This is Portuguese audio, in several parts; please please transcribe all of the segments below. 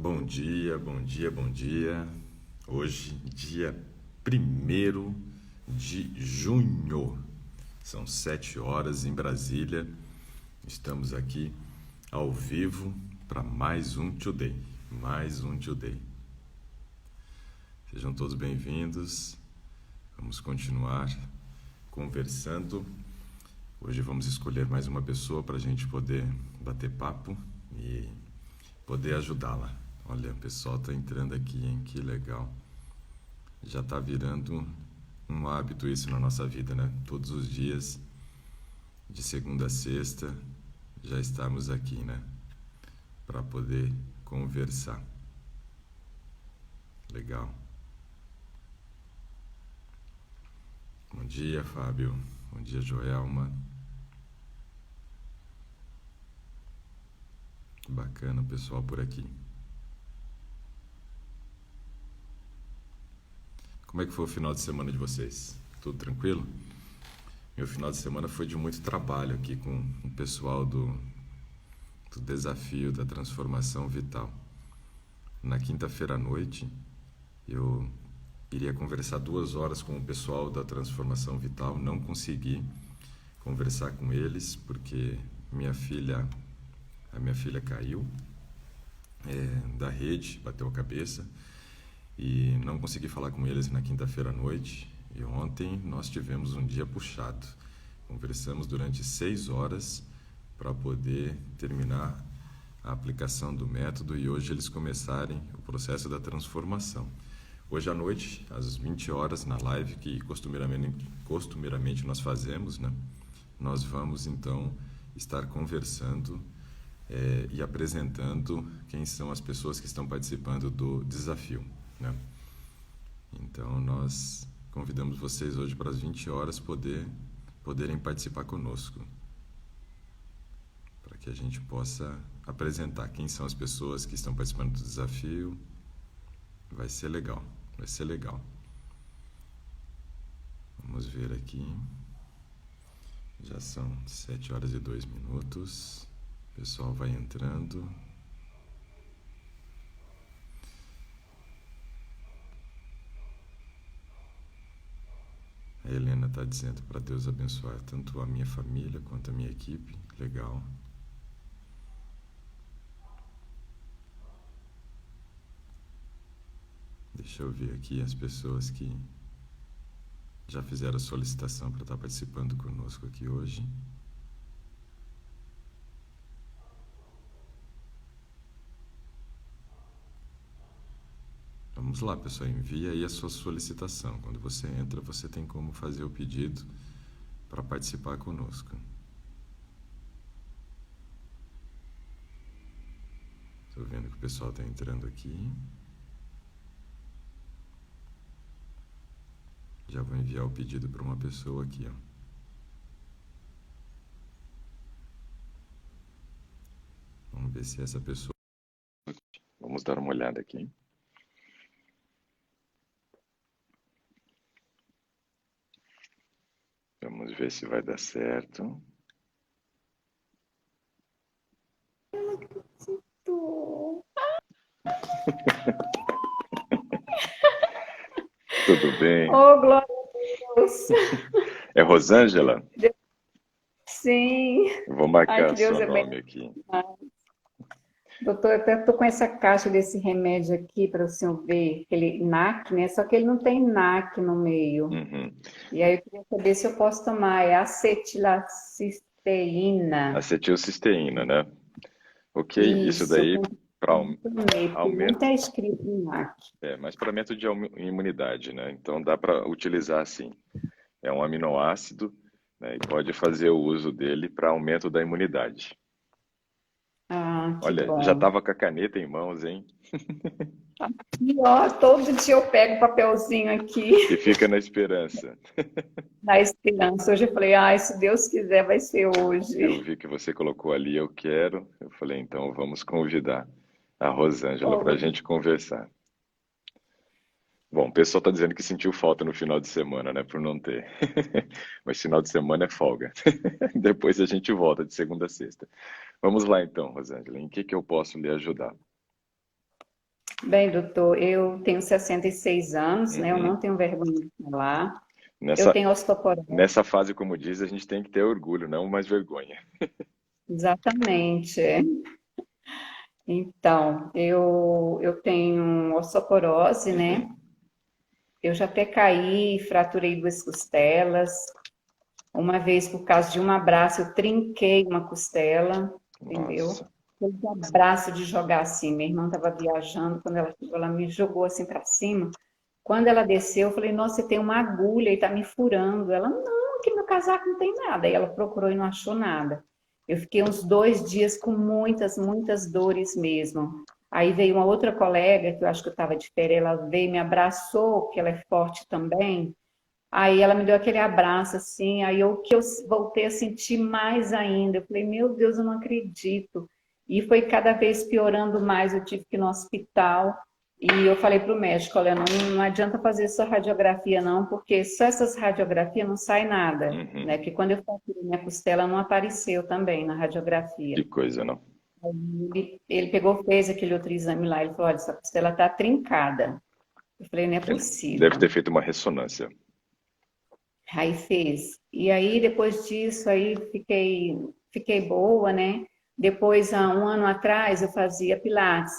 Bom dia, bom dia, bom dia. Hoje, dia 1º de junho. São 7 horas em Brasília. Estamos aqui ao vivo para mais um Today. Mais um Today. Sejam todos bem-vindos. Vamos continuar conversando. Hoje vamos escolher mais uma pessoa para a gente poder bater papo e poder ajudá-la. Olha, o pessoal está entrando aqui, hein? Que legal. Já está virando um hábito isso na nossa vida, né? Todos os dias, de segunda a sexta, já estamos aqui, né? Para poder conversar. Legal. Bom dia, Fábio. Bom dia, Joelma. Bacana o pessoal por aqui. Como é que foi o final de semana de vocês? Tudo tranquilo? Meu final de semana foi de muito trabalho aqui com o pessoal do desafio da transformação vital. Na quinta-feira à noite, eu iria conversar 2 horas com o pessoal da transformação vital. Não consegui conversar com eles porque a minha filha caiu da rede, bateu a cabeça. E não consegui falar com eles na quinta-feira à noite. E ontem nós tivemos um dia puxado. Conversamos durante 6 horas para poder terminar a aplicação do método e hoje eles começarem o processo da transformação. Hoje à noite, às 20 horas, na live que costumeiramente nós fazemos, né? Nós vamos então estar conversando e apresentando quem são as pessoas que estão participando do desafio, né? Então nós convidamos vocês hoje para as 20 horas poderem participar conosco, para que a gente possa apresentar quem são as pessoas que estão participando do desafio. Vai ser legal, vai ser legal. Vamos ver aqui. Já são 7 horas e 2 minutos. O pessoal vai entrando. A Helena está dizendo para Deus abençoar tanto a minha família quanto a minha equipe. Legal. Deixa eu ver aqui as pessoas que já fizeram a solicitação para estar participando conosco aqui hoje. Vamos lá, pessoal, envia aí a sua solicitação. Quando você entra, você tem como fazer o pedido para participar conosco. Estou vendo que o pessoal está entrando aqui. Já vou enviar o pedido para uma pessoa aqui, ó. Vamos ver se essa pessoa... Vamos dar uma olhada aqui. Vamos ver se vai dar certo. Tudo bem? Oh, glória a Deus. É Rosângela? Sim. Vou Ai, marcar que Deus seu é bem. nome aqui. Doutor, eu até tô com essa caixa desse remédio aqui para o senhor ver, aquele NAC, né? Só que ele não tem NAC no meio. Uhum. E aí eu queria saber se eu posso tomar, é acetilcisteína. Acetilcisteína, né? Ok, isso Isso, daí para não tomei, porque não aumento, está escrito NAC. mas para aumento de imunidade, né? Então dá para utilizar assim. É um aminoácido, né? E pode fazer o uso dele para aumento da imunidade. Ah, que Olha, já bom. estava com a caneta em mãos, hein? E ó, todo dia eu pego o papelzinho aqui E fica na esperança. da esperança. Hoje eu falei, ai, se Deus quiser, vai ser Eu hoje. vi que você colocou ali, eu quero. Eu falei, então vamos convidar a Rosângela para a Oh, gente conversar. Bom, o pessoal está dizendo que sentiu falta no final de semana, né, por não ter. Mas final de semana é folga. Depois a gente volta de segunda a sexta. Vamos lá então, Rosângela, em que eu posso lhe ajudar? Bem, doutor, eu tenho 66 anos, né? Eu Uhum. não tenho vergonha de falar. Eu Nessa, tenho osteoporose, nessa fase, como diz, a gente tem que ter orgulho, não mais vergonha. exatamente. Então, eu tenho osteoporose, né? Uhum. Eu já até caí, fraturei duas costelas. Uma vez, por causa de um abraço, eu trinquei uma costela, entendeu? Nossa. Aquele abraço de jogar assim. Minha irmã estava viajando, quando ela chegou, ela me jogou assim para cima. Quando ela desceu, eu falei, nossa, você tem uma agulha e tá me furando. Ela, não, aqui no casaco não tem nada. Aí ela procurou e não achou nada. Eu fiquei uns 2 dias com muitas, muitas dores mesmo. Aí veio uma outra colega, que eu acho que eu estava de férias, ela veio, me abraçou, porque ela é forte também. Aí ela me deu aquele abraço assim, aí eu voltei a sentir mais ainda. Eu falei, meu Deus, eu não acredito. E foi cada vez piorando mais, eu tive que ir no hospital. E eu falei para o médico, olha, não adianta fazer só radiografia não, porque só essas radiografias não sai nada, né? Uhum. Porque quando eu fraturei minha costela não apareceu também na Que radiografia. coisa, não? Ele pegou, fez aquele outro exame lá, ele falou, olha, essa costela está trincada. Eu falei, não é Ele deve possível. ter feito uma ressonância. Aí fez. E aí, depois disso, aí fiquei boa, né? Depois, há um ano atrás, eu fazia pilates.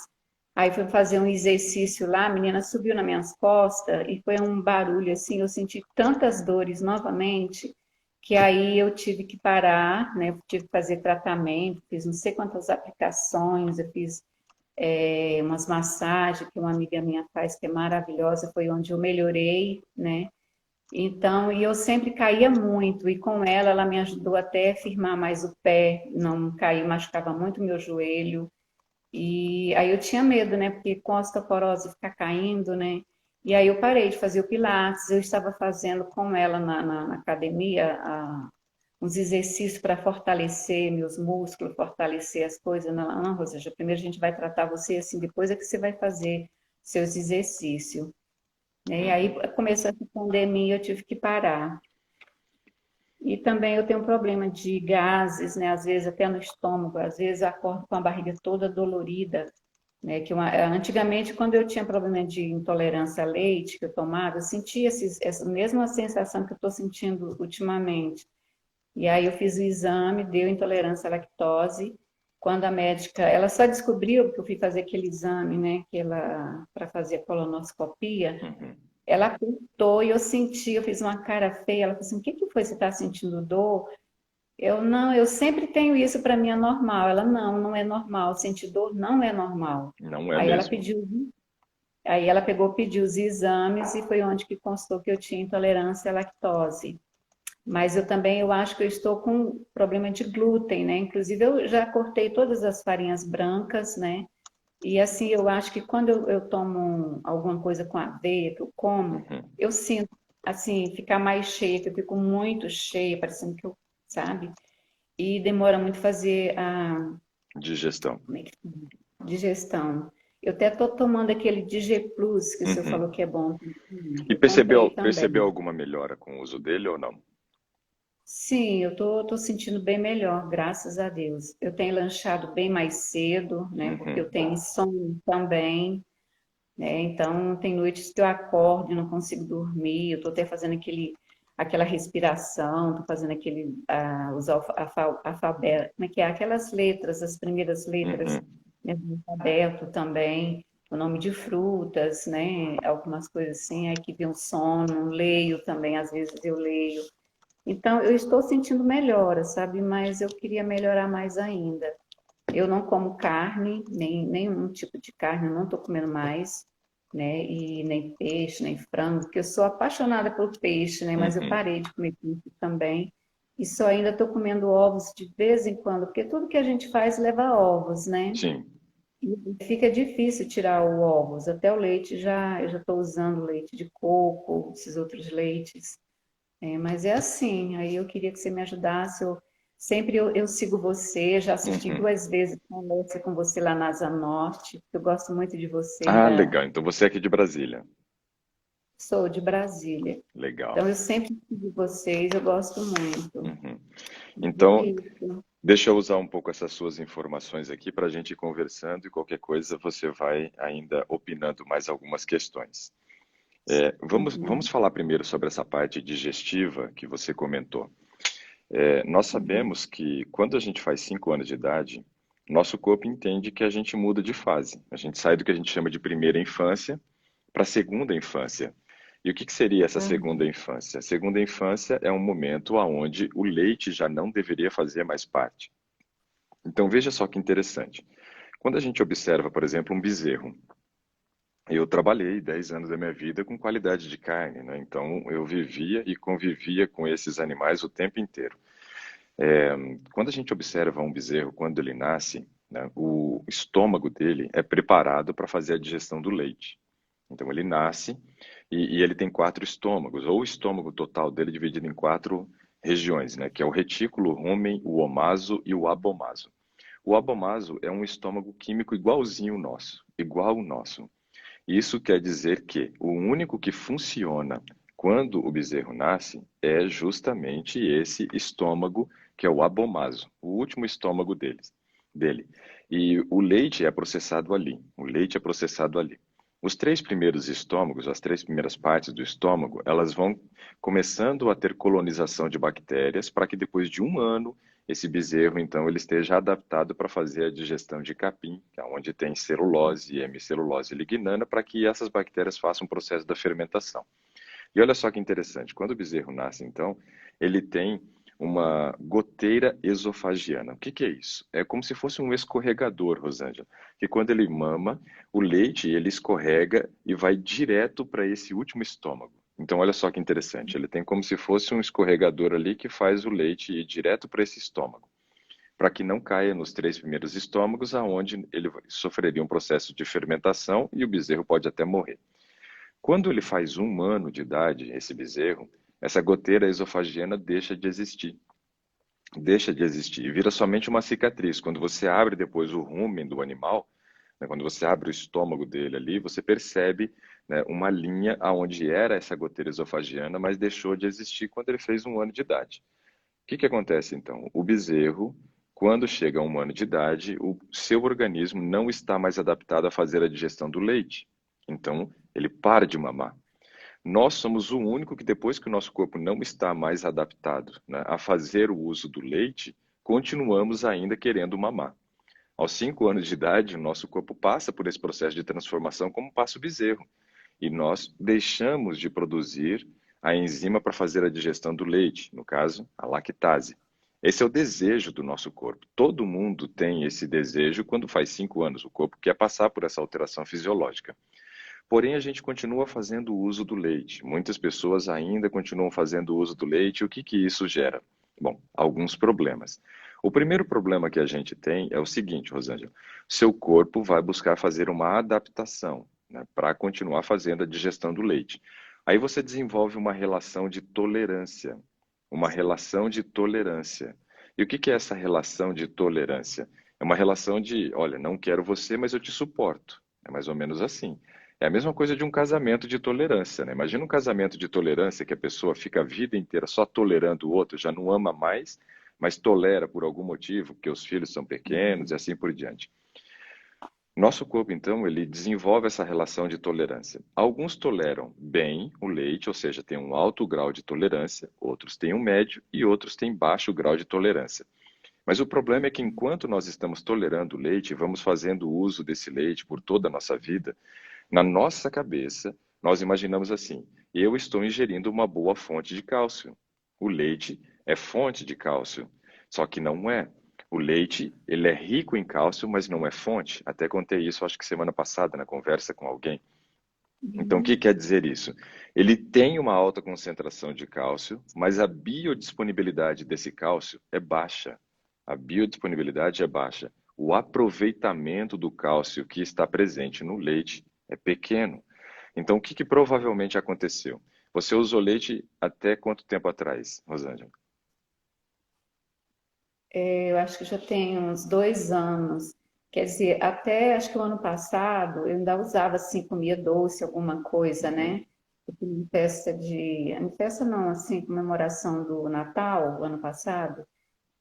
Aí fui fazer um exercício lá, a menina subiu nas minhas costas e foi um barulho assim, eu senti tantas dores novamente, que aí eu tive que parar, né? Eu tive que fazer tratamento, fiz não sei quantas aplicações, eu fiz umas massagens que uma amiga minha faz, que é maravilhosa, foi onde eu melhorei, né? Então, e eu sempre caía muito, e com ela, ela me ajudou até a firmar mais o pé, não cair, machucava muito o meu joelho. E aí eu tinha medo, né? Porque com a osteoporose ficar caindo, né? E aí eu parei de fazer o Pilates, eu estava fazendo com ela na academia uns exercícios para fortalecer meus músculos, fortalecer as coisas. Não, não, Rosângela, primeiro a gente vai tratar você assim, depois é que você vai fazer seus exercícios. Né? E aí Uhum. começou essa pandemia, eu tive que parar. E também eu tenho um problema de gases, né? Às vezes até no estômago, às vezes eu acordo com a barriga toda dolorida, né? Antigamente, quando eu tinha problema de intolerância a leite que eu tomava, eu sentia essa mesma sensação que eu estou sentindo ultimamente. E aí eu fiz o exame, deu intolerância à lactose. Quando a médica, ela só descobriu porque eu fui fazer aquele exame, né? Que ela para fazer a colonoscopia. Uhum. Ela apertou e eu senti, eu fiz uma cara feia. Ela falou assim: o que que foi? Você está sentindo dor? Eu não, eu sempre tenho isso, para mim é normal. Ela não, não é normal. Sentir dor não é normal. Não é Aí ela mesmo. pediu, aí ela pegou, pediu os exames e foi onde que constou que eu tinha intolerância à lactose. Mas eu também, eu acho que eu estou com problema de glúten, né? Inclusive eu já cortei todas as farinhas brancas, né? E assim, eu acho que quando eu tomo alguma coisa com aveia, que eu como, Uhum. eu sinto, assim, ficar mais cheia, que eu fico muito cheia, parecendo que eu, sabe? E demora muito fazer a, Digestão. como é que chama? Digestão. Eu até estou tomando aquele Dig Plus, que o senhor falou Uhum. que é bom. E Eu comprei percebeu também. alguma melhora com o uso dele ou não? Sim, eu tô sentindo bem melhor, graças a Deus. Eu tenho lanchado bem mais cedo, né? Porque Uhum. eu tenho insônia também. Né? Então, tem noites que eu acordo e não consigo dormir, eu estou até fazendo aquela respiração, estou fazendo os alfabeto, como é que é? Aquelas letras, as primeiras letras, Uhum. né, do alfabeto também, o nome de frutas, né? Algumas coisas assim, aí que vem um sono, leio também, às vezes eu leio. Então, eu estou sentindo melhora, sabe? Mas eu queria melhorar mais ainda. Eu não como carne, nem nenhum tipo de carne, eu não estou comendo mais, né? E nem peixe, nem frango, porque eu sou apaixonada por peixe, né? Mas eu Uhum. parei de comer peixe também. E só ainda estou comendo ovos de vez em quando, porque tudo que a gente faz leva ovos, né? Sim. E fica difícil tirar o ovos. Até o leite eu já estou usando leite de coco, esses outros leites. Mas é assim, aí eu queria que você me ajudasse. Sempre eu sigo você, já assisti Uhum. 2 vezes conversa com você lá na Asa Norte, porque eu gosto muito de você, Ah, legal. Então você é aqui de Brasília. sou de Brasília. Legal. Então eu sempre sigo vocês, eu gosto muito. Uhum. É Então, isso. Deixa eu usar um pouco essas suas informações aqui para a gente ir conversando e qualquer coisa você vai ainda opinando mais algumas questões. Vamos Uhum, falar primeiro sobre essa parte digestiva que você comentou. Nós uhum, sabemos que quando a gente faz 5 anos de idade, nosso corpo entende que a gente muda de fase. A gente sai do que a gente chama de primeira infância para a segunda infância. E o que que seria essa segunda uhum, infância? A segunda infância é um momento onde o leite já não deveria fazer mais parte. Então veja só que interessante. Quando a gente observa, por exemplo, um bezerro, eu trabalhei 10 anos da minha vida com qualidade de carne, né? Então eu vivia e convivia com esses animais o tempo inteiro. Quando a gente observa um bezerro, quando ele nasce, né, o estômago dele é preparado para fazer a digestão do leite. Então ele nasce e ele tem 4 estômagos, ou o estômago total dele é dividido em 4 regiões, né, que é o retículo, o rumen, o omaso e o abomaso. O abomaso é um estômago químico igualzinho ao nosso, igual ao nosso. Isso quer dizer que o único que funciona quando o bezerro nasce é justamente esse estômago, que é o abomaso, o último estômago dele. E o leite é processado ali. O leite é processado ali. Os 3 primeiros estômagos, as 3 primeiras partes do estômago, elas vão começando a ter colonização de bactérias para que depois de um ano esse bezerro, então, ele esteja adaptado para fazer a digestão de capim, que é onde tem celulose e hemicelulose lignana, para que essas bactérias façam o processo da fermentação. E olha só que interessante, quando o bezerro nasce, então, ele tem uma goteira esofagiana. O que que é isso? É como se fosse um escorregador, Rosângela, que quando ele mama, o leite ele escorrega e vai direto para esse último estômago. Então, olha só que interessante, ele tem como se fosse um escorregador ali que faz o leite ir direto para esse estômago, para que não caia nos 3 primeiros estômagos, aonde ele sofreria um processo de fermentação e o bezerro pode até morrer. Quando ele faz 1 ano de idade, esse bezerro, essa goteira esofagiana deixa de existir. Deixa de existir e vira somente uma cicatriz. Quando você abre depois o rumen do animal, né, quando você abre o estômago dele ali, você percebe, né, uma linha aonde era essa goteira esofagiana, mas deixou de existir quando ele fez 1 ano de idade. O que que acontece então? O bezerro, quando chega a 1 ano de idade, o seu organismo não está mais adaptado a fazer a digestão do leite. Então, ele para de mamar. Nós somos o único que, depois que o nosso corpo não está mais adaptado, né, a fazer o uso do leite, continuamos ainda querendo mamar. Aos 5 anos de idade, o nosso corpo passa por esse processo de transformação como passa o bezerro. E nós deixamos de produzir a enzima para fazer a digestão do leite, no caso, a lactase. Esse é o desejo do nosso corpo. Todo mundo tem esse desejo quando faz 5 anos. O corpo quer passar por essa alteração fisiológica. Porém, a gente continua fazendo uso do leite. Muitas pessoas ainda continuam fazendo uso do leite. E o que que isso gera? Bom, alguns problemas. O primeiro problema que a gente tem é o seguinte, Rosângela: seu corpo vai buscar fazer uma adaptação, né, para continuar fazendo a digestão do leite. Aí você desenvolve uma relação de tolerância. Uma relação de tolerância. E o que que é essa relação de tolerância? É uma relação de, olha, não quero você, mas eu te suporto. É mais ou menos assim. É a mesma coisa de um casamento de tolerância, né? Imagina um casamento de tolerância que a pessoa fica a vida inteira só tolerando o outro, já não ama mais, mas tolera por algum motivo, porque os filhos são pequenos e uhum, assim por diante. Nosso corpo, então, ele desenvolve essa relação de tolerância. Alguns toleram bem o leite, ou seja, têm um alto grau de tolerância, outros têm um médio e outros têm baixo grau de tolerância. Mas o problema é que enquanto nós estamos tolerando o leite e vamos fazendo uso desse leite por toda a nossa vida, na nossa cabeça, nós imaginamos assim: eu estou ingerindo uma boa fonte de cálcio. O leite é fonte de cálcio, só que não é. O leite, ele é rico em cálcio, mas não é fonte. Até contei isso, acho que semana passada, na conversa com alguém. Então, o que uhum. quer dizer isso? Ele tem uma alta concentração de cálcio, mas a biodisponibilidade desse cálcio é baixa. A biodisponibilidade é baixa. O aproveitamento do cálcio que está presente no leite é pequeno. Então, o que que provavelmente aconteceu? Você usou leite até quanto tempo atrás, Rosângela? Eu acho que já tem uns 2 anos. Quer dizer, até acho que o ano passado eu ainda usava assim, comia doce, alguma coisa, Uhum. né? Em festa de. Em festa não, assim, comemoração do Natal, o ano passado.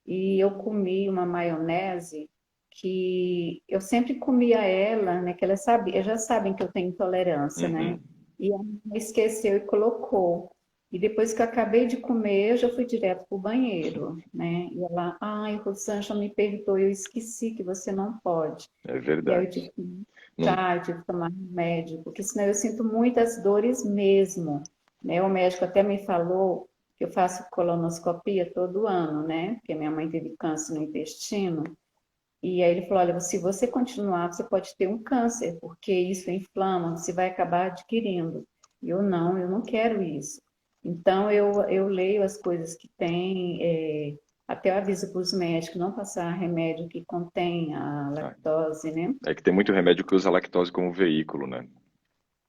e eu comi uma maionese que eu sempre comia ela, né? Que ela sabia, já sabem que eu tenho intolerância, né? Uhum. E a minha mãe esqueceu e colocou. E depois que eu acabei de comer, eu já fui direto para o banheiro, né? E ela, ai, Rosângela, me perdoe, eu esqueci que você não pode. É E aí verdade. eu tive que Não, chá, eu tive que tomar remédio, porque senão eu sinto muitas dores mesmo, né? O médico até me falou que eu faço colonoscopia todo ano, né? Porque minha mãe teve câncer no intestino. E aí ele falou, olha, se você continuar, você pode ter um câncer, porque isso inflama, você vai acabar adquirindo. E eu não quero isso. Então, eu leio as coisas que tem, até eu aviso para os médicos não passar remédio que contém a ah, lactose, né? é que tem muito remédio que usa lactose como veículo, né?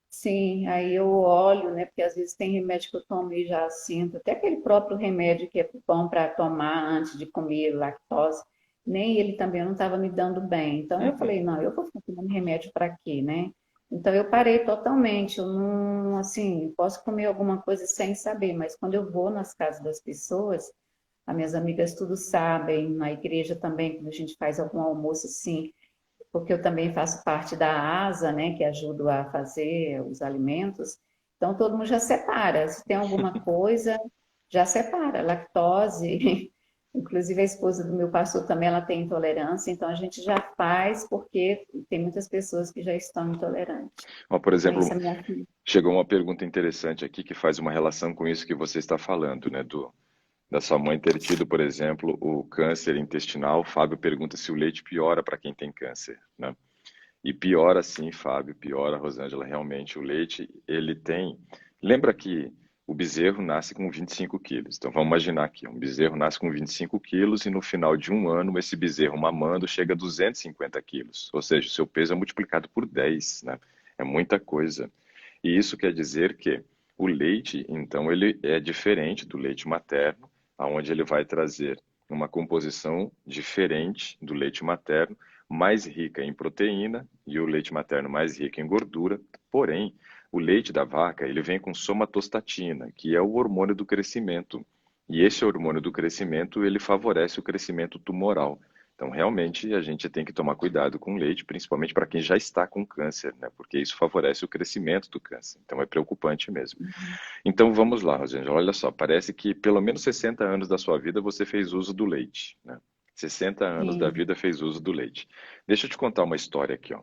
Sim, aí eu olho, né? Porque às vezes tem remédio que eu tomo e já sinto, até aquele próprio remédio que é bom para tomar antes de comer lactose, nem ele também não estava me dando bem. Então eu Uhum. falei, não, eu vou ficar tomando remédio para quê, né? Então eu parei totalmente, eu não, assim, posso comer alguma coisa sem saber, mas quando eu vou nas casas das pessoas, as minhas amigas tudo sabem, na igreja também, quando a gente faz algum almoço assim, porque eu também faço parte da ASA, né, que ajudo a fazer os alimentos. Então, todo mundo já separa. Se tem alguma coisa, já separa. Lactose, inclusive a esposa do meu pastor também, ela tem intolerância, então a gente já faz porque tem muitas pessoas que já estão intolerantes. Ó, por exemplo, Conheço a minha filha. chegou uma pergunta interessante aqui que faz uma relação com isso que você está falando, né? Da sua mãe ter tido, por exemplo, o câncer intestinal. O Fábio pergunta se o leite piora para quem tem câncer, né? E piora sim, Fábio, piora, Rosângela, realmente o leite, ele tem... Lembra que o bezerro nasce com 25 quilos. Então vamos imaginar aqui, um bezerro nasce com 25 quilos e no final de um ano esse bezerro mamando chega a 250 quilos. Ou seja, o seu peso é multiplicado por 10, né? É muita coisa. E isso quer dizer que o leite, então, ele é diferente do leite materno, aonde ele vai trazer uma composição diferente do leite materno, mais rica em proteína e o leite materno mais rico em gordura. Porém, o leite da vaca, ele vem com somatostatina, que é o hormônio do crescimento. E esse hormônio do crescimento, ele favorece o crescimento tumoral. Então, realmente, a gente tem que tomar cuidado com o leite, principalmente para quem já está com câncer, né? Porque isso favorece o crescimento do câncer. Então, é preocupante mesmo. Então, vamos lá, Rosângela. Olha só, parece que pelo menos 60 anos da sua vida você fez uso do leite, né? 60 anos da Sim. vida fez uso do leite. Deixa eu te contar uma história aqui, ó.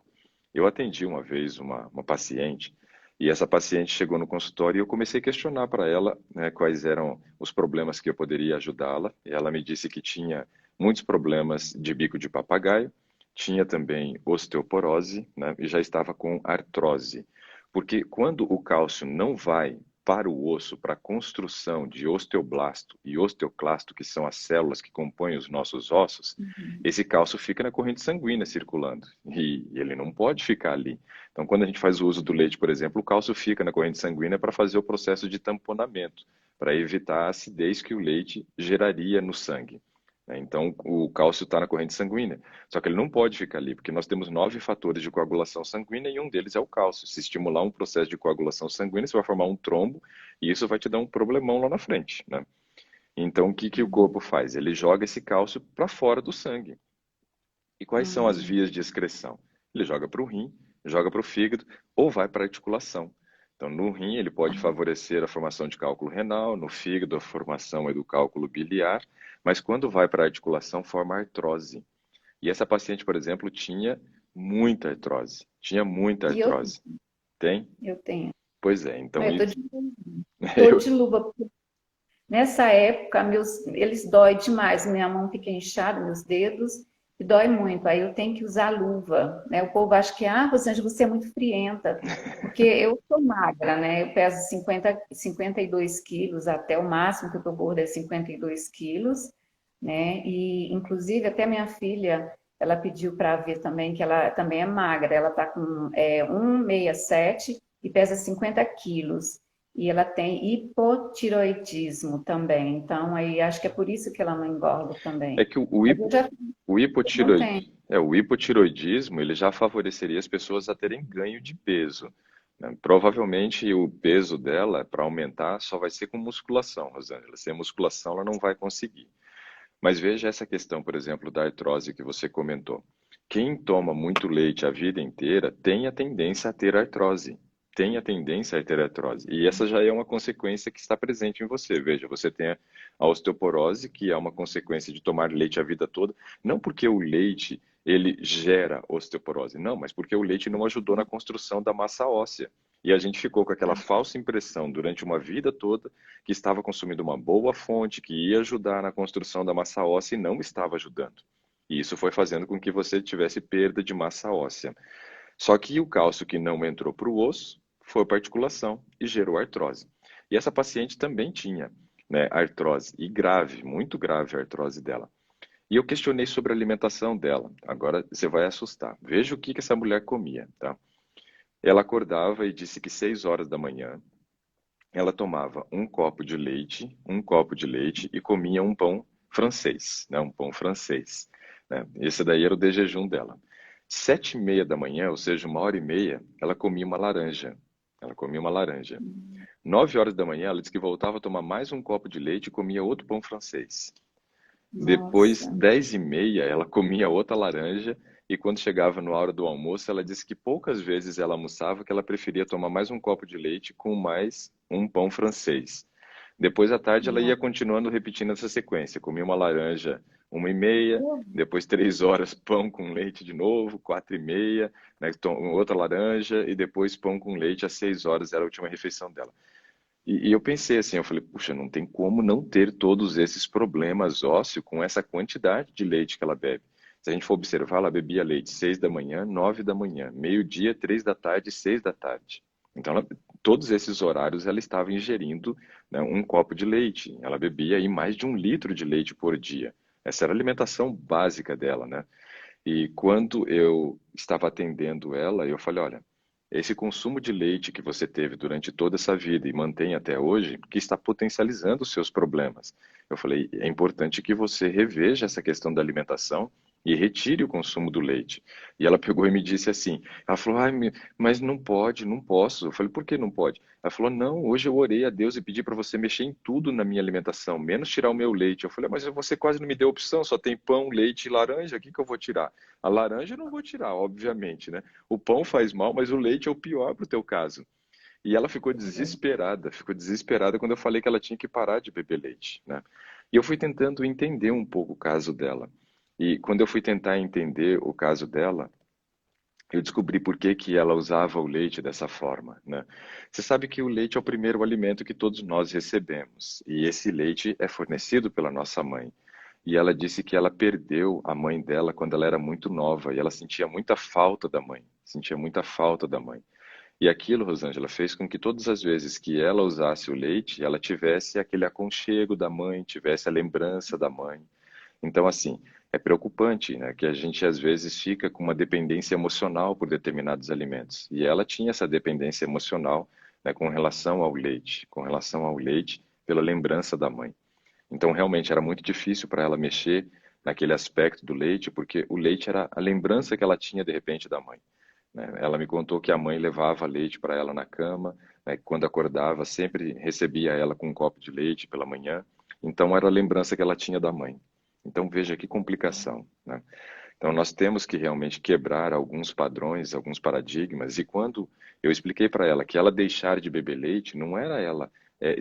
Eu atendi uma vez uma paciente e essa paciente chegou no consultório e eu comecei a questionar para ela, né, quais eram os problemas que eu poderia ajudá-la. E ela me disse que tinha muitos problemas de bico de papagaio, tinha também osteoporose, né, e já estava com artrose. Porque quando o cálcio não vai para o osso, para a construção de osteoblasto e osteoclasto, que são as células que compõem os nossos ossos, Uhum. esse cálcio fica na corrente sanguínea circulando e ele não pode ficar ali. Então, quando a gente faz o uso do leite, por exemplo, o cálcio fica na corrente sanguínea para fazer o processo de tamponamento, para evitar a acidez que o leite geraria no sangue. Né? Então, o cálcio está na corrente sanguínea. Só que ele não pode ficar ali, porque nós temos 9 fatores de coagulação sanguínea e um deles é o cálcio. Se estimular um processo de coagulação sanguínea, você vai formar um trombo e isso vai te dar um problemão lá na frente, né? Então, o que que o corpo faz? Ele joga esse cálcio para fora do sangue. E quais são as Uhum. vias de excreção? Ele joga para o rim, joga para o fígado ou vai para a articulação. Então, no rim, ele pode favorecer a formação de cálculo renal, no fígado, a formação do cálculo biliar, mas quando vai para a articulação, forma artrose. E essa paciente, por exemplo, tinha muita artrose. Tinha muita E eu, artrose. Tem? eu tenho. Pois é. Então, Eu isso, tô eu, de luva. Nessa época, eles dói demais, minha mão fica inchada, meus dedos, e dói muito. Aí eu tenho que usar luva, né? O povo acha que, Rosângela, você é muito frienta, porque eu sou magra, né? Eu peso 52 quilos, até o máximo que eu tô gorda é 52 quilos, né? E, inclusive, até minha filha, ela pediu para ver também, que ela também é magra, ela tá com 1,67 e pesa 50 quilos. E ela tem hipotiroidismo também. Então, aí acho que é por isso que ela não engorda é também. que Mas eu já não tenho. o hipotiroidismo, ele já favoreceria as pessoas a terem ganho de peso, né? Provavelmente o peso dela, para aumentar, só vai ser com musculação, Rosângela. Sem musculação, ela não vai conseguir. Mas veja essa questão, por exemplo, da artrose que você comentou. Quem toma muito leite a vida inteira tem a tendência a ter artrose. Tem a tendência a ter artrose. E essa já é uma consequência que está presente em você. Veja, você tem a osteoporose, que é uma consequência de tomar leite a vida toda, não porque o leite ele gera osteoporose, não, mas porque o leite não ajudou na construção da massa óssea. E a gente ficou com aquela falsa impressão durante uma vida toda que estava consumindo uma boa fonte, que ia ajudar na construção da massa óssea e não estava ajudando. E isso foi fazendo com que você tivesse perda de massa óssea. Só que o cálcio que não entrou para o osso foi para a articulação e gerou artrose. E essa paciente também tinha, né, artrose, e grave, muito grave a artrose dela. E eu questionei sobre a alimentação dela. Agora você vai assustar. Veja o que essa mulher comia, tá? Ela acordava e disse que 6 horas da manhã ela tomava um copo de leite e comia um pão francês, né? Um pão francês, né? Esse daí era o de jejum dela. 7h30 da manhã, ou seja, 1h30, ela comia uma laranja. Ela comia uma laranja. 9 horas da manhã, ela disse que voltava a tomar mais um copo de leite e comia outro pão francês. Depois, Nossa. 10h30, ela comia outra laranja e quando chegava na hora do almoço, ela disse que poucas vezes ela almoçava, que ela preferia tomar mais um copo de leite com mais um pão francês. Depois, à tarde, ela ia continuando repetindo essa sequência. Comia uma laranja 1h30, depois 3 horas pão com leite de novo, 4h30, né, outra laranja e depois pão com leite às 6 horas era a última refeição dela. E eu pensei assim, eu falei, puxa, não tem como não ter todos esses problemas ósseos com essa quantidade de leite que ela bebe. Se a gente for observar, ela bebia leite 6 da manhã, 9 da manhã, meio-dia, 3 da tarde, 6 da tarde. Então, todos esses horários ela estava ingerindo, né, um copo de leite. Ela bebia aí mais de 1 litro de leite por dia. Essa era a alimentação básica dela, né? E quando eu estava atendendo ela, eu falei, olha, esse consumo de leite que você teve durante toda essa vida e mantém até hoje, que está potencializando os seus problemas. Eu falei, é importante que você reveja essa questão da alimentação e retire o consumo do leite. E ela pegou e me disse assim, ela falou, ai, mas não pode, não posso. Eu falei, por que não pode? Ela falou, não, hoje eu orei a Deus e pedi para você mexer em tudo na minha alimentação, menos tirar o meu leite. Eu falei, mas você quase não me deu opção, só tem pão, leite e laranja, o que que eu vou tirar? A laranja eu não vou tirar, obviamente, né? O pão faz mal, mas o leite é o pior para o teu caso. E ela ficou desesperada quando eu falei que ela tinha que parar de beber leite, né? E eu fui tentando entender um pouco o caso dela. E quando eu fui tentar entender o caso dela, eu descobri por que que ela usava o leite dessa forma, né? Você sabe que o leite é o primeiro alimento que todos nós recebemos, e esse leite é fornecido pela nossa mãe. E ela disse que ela perdeu a mãe dela quando ela era muito nova, e ela sentia muita falta da mãe, sentia muita falta da mãe. E aquilo, Rosângela, fez com que todas as vezes que ela usasse o leite, ela tivesse aquele aconchego da mãe, tivesse a lembrança da mãe. Então, assim, é preocupante, né, que a gente às vezes fica com uma dependência emocional por determinados alimentos. E ela tinha essa dependência emocional, né, com relação ao leite, pela lembrança da mãe. Então, realmente, era muito difícil para ela mexer naquele aspecto do leite, porque o leite era a lembrança que ela tinha, de repente, da mãe, né? Ela me contou que a mãe levava leite para ela na cama, né, quando acordava, sempre recebia ela com um copo de leite pela manhã. Então, era a lembrança que ela tinha da mãe. Então, veja que complicação, né? Então, nós temos que realmente quebrar alguns padrões, alguns paradigmas. E quando eu expliquei para ela que ela deixar de beber leite, não era ela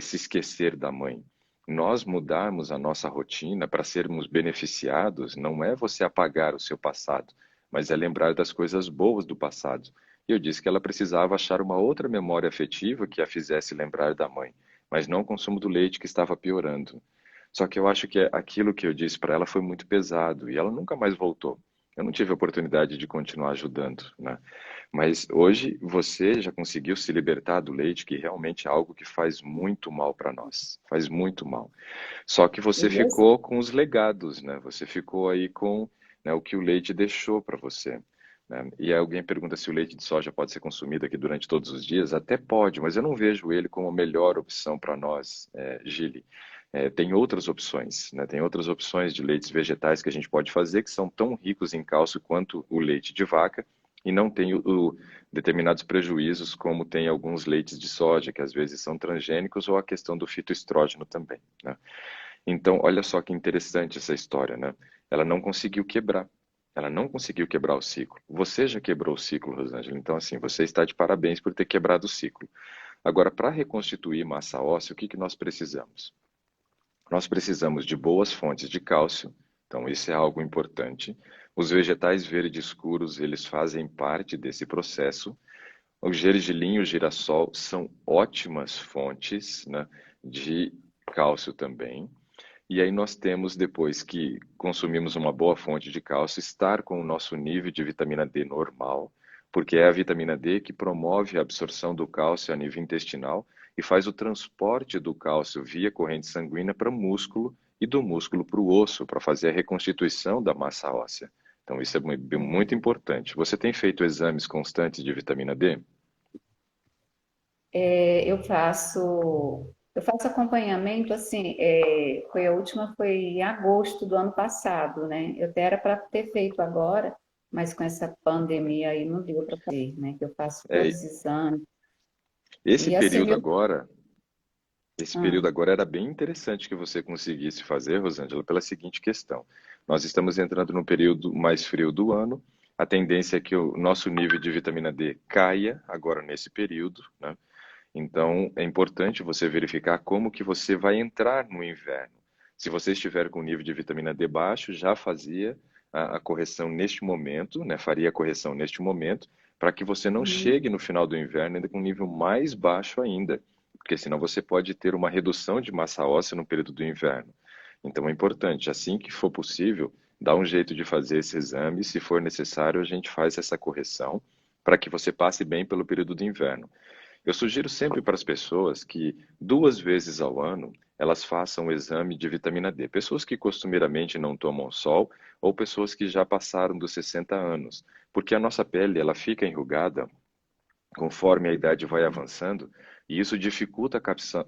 se esquecer da mãe. Nós mudarmos a nossa rotina para sermos beneficiados não é você apagar o seu passado, mas é lembrar das coisas boas do passado. E eu disse que ela precisava achar uma outra memória afetiva que a fizesse lembrar da mãe, mas não o consumo do leite que estava piorando. Só que eu acho que aquilo que eu disse para ela foi muito pesado e ela nunca mais voltou. Eu não tive a oportunidade de continuar ajudando, né? Mas hoje você já conseguiu se libertar do leite, que realmente é algo que faz muito mal para nós, faz muito mal. Só que você E esse, ficou com os legados, né? Você ficou aí com, né, o que o leite deixou para você, né? E aí alguém pergunta se o leite de soja pode ser consumido aqui durante todos os dias. Até pode, mas eu não vejo ele como a melhor opção para nós, Gili. Tem outras opções, né? Tem outras opções de leites vegetais que a gente pode fazer que são tão ricos em cálcio quanto o leite de vaca e não tem determinados prejuízos como tem alguns leites de soja que às vezes são transgênicos ou a questão do fitoestrógeno também, né? Então, olha só que interessante essa história, né? Ela não conseguiu quebrar. Ela não conseguiu quebrar o ciclo. Você já quebrou o ciclo, Rosângela. Então, assim, você está de parabéns por ter quebrado o ciclo. Agora, para reconstituir massa óssea, o que que nós precisamos? Nós precisamos de boas fontes de cálcio, então isso é algo importante. Os vegetais verdes escuros, eles fazem parte desse processo. O gergelim e o girassol são ótimas fontes, né, de cálcio também. E aí nós temos, depois que consumimos uma boa fonte de cálcio, estar com o nosso nível de vitamina D normal, porque é a vitamina D que promove a absorção do cálcio a nível intestinal e faz o transporte do cálcio via corrente sanguínea para o músculo e do músculo para o osso, para fazer a reconstituição da massa óssea. Então isso é muito importante. Você tem feito exames constantes de vitamina D? Eu faço acompanhamento, assim, a última foi em agosto do ano passado, né? Eu até era para ter feito agora, mas com essa pandemia aí não deu para fazer, né? Que eu faço todos É, os exames. esse E assim, período meu. agora Esse Ah, período agora era bem interessante que você conseguisse fazer, Rosângela, pela seguinte questão. Nós estamos entrando no período mais frio do ano, a tendência é que o nosso nível de vitamina D caia agora nesse período, né? Então, é importante você verificar como que você vai entrar no inverno. Se você estiver com o nível de vitamina D baixo, já fazia a correção neste momento, né? Faria a correção neste momento, para que você não uhum. chegue no final do inverno ainda com um nível mais baixo ainda, porque senão você pode ter uma redução de massa óssea no período do inverno. Então, é importante, assim que for possível, dar um jeito de fazer esse exame. Se for necessário, a gente faz essa correção para que você passe bem pelo período do inverno. Eu sugiro sempre para as pessoas que 2 vezes ao ano elas façam o exame de vitamina D. Pessoas que costumeiramente não tomam sol ou pessoas que já passaram dos 60 anos, porque a nossa pele ela fica enrugada conforme a idade vai avançando, e isso dificulta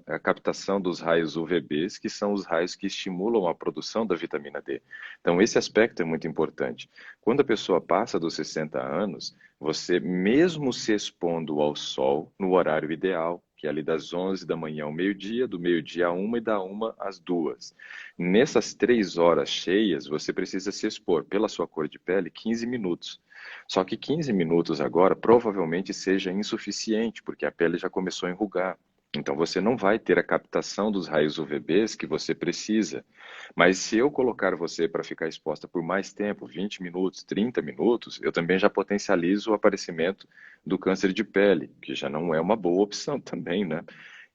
a captação dos raios UVBs, que são os raios que estimulam a produção da vitamina D. Então, esse aspecto é muito importante. Quando a pessoa passa dos 60 anos, você, mesmo se expondo ao sol no horário ideal, que é ali das 11 da manhã ao meio-dia, do meio-dia à 1 e da 1 às 2. Nessas 3 horas cheias, você precisa se expor, pela sua cor de pele, 15 minutos. Só que 15 minutos agora provavelmente seja insuficiente, porque a pele já começou a enrugar. Então você não vai ter a captação dos raios UVBs que você precisa. Mas se eu colocar você para ficar exposta por mais tempo, 20 minutos, 30 minutos, eu também já potencializo o aparecimento do câncer de pele, que já não é uma boa opção também, né?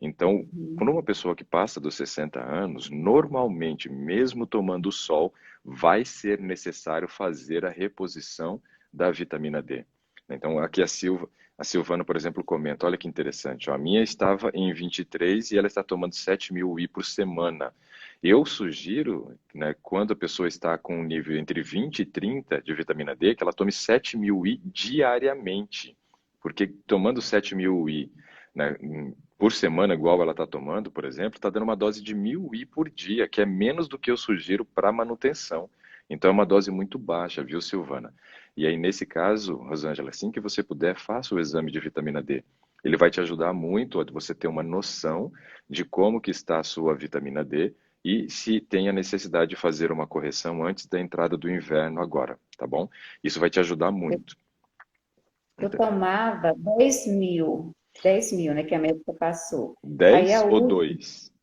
Então, Uhum. quando uma pessoa que passa dos 60 anos, normalmente, mesmo tomando sol, vai ser necessário fazer a reposição da vitamina D. Então, aqui a Silvana, por exemplo, comenta, olha que interessante, ó, a minha estava em 23 e ela está tomando 7.000 I por semana. Eu sugiro, né, quando a pessoa está com um nível entre 20 e 30 de vitamina D, que ela tome 7.000 I diariamente, porque tomando 7.000 I, né, por semana, igual ela está tomando, por exemplo, está dando uma dose de 1.000 I por dia, que é menos do que eu sugiro para manutenção. Então é uma dose muito baixa, viu, Silvana? E aí, nesse caso, Rosângela, assim que você puder, faça o exame de vitamina D. Ele vai te ajudar muito a você ter uma noção de como que está a sua vitamina D e se tem a necessidade de fazer uma correção antes da entrada do inverno agora, tá bom? Isso vai te ajudar Eu, muito. eu Então, tomava 10 mil, né? Que a médica passou. Aí a 10 ou última, 2?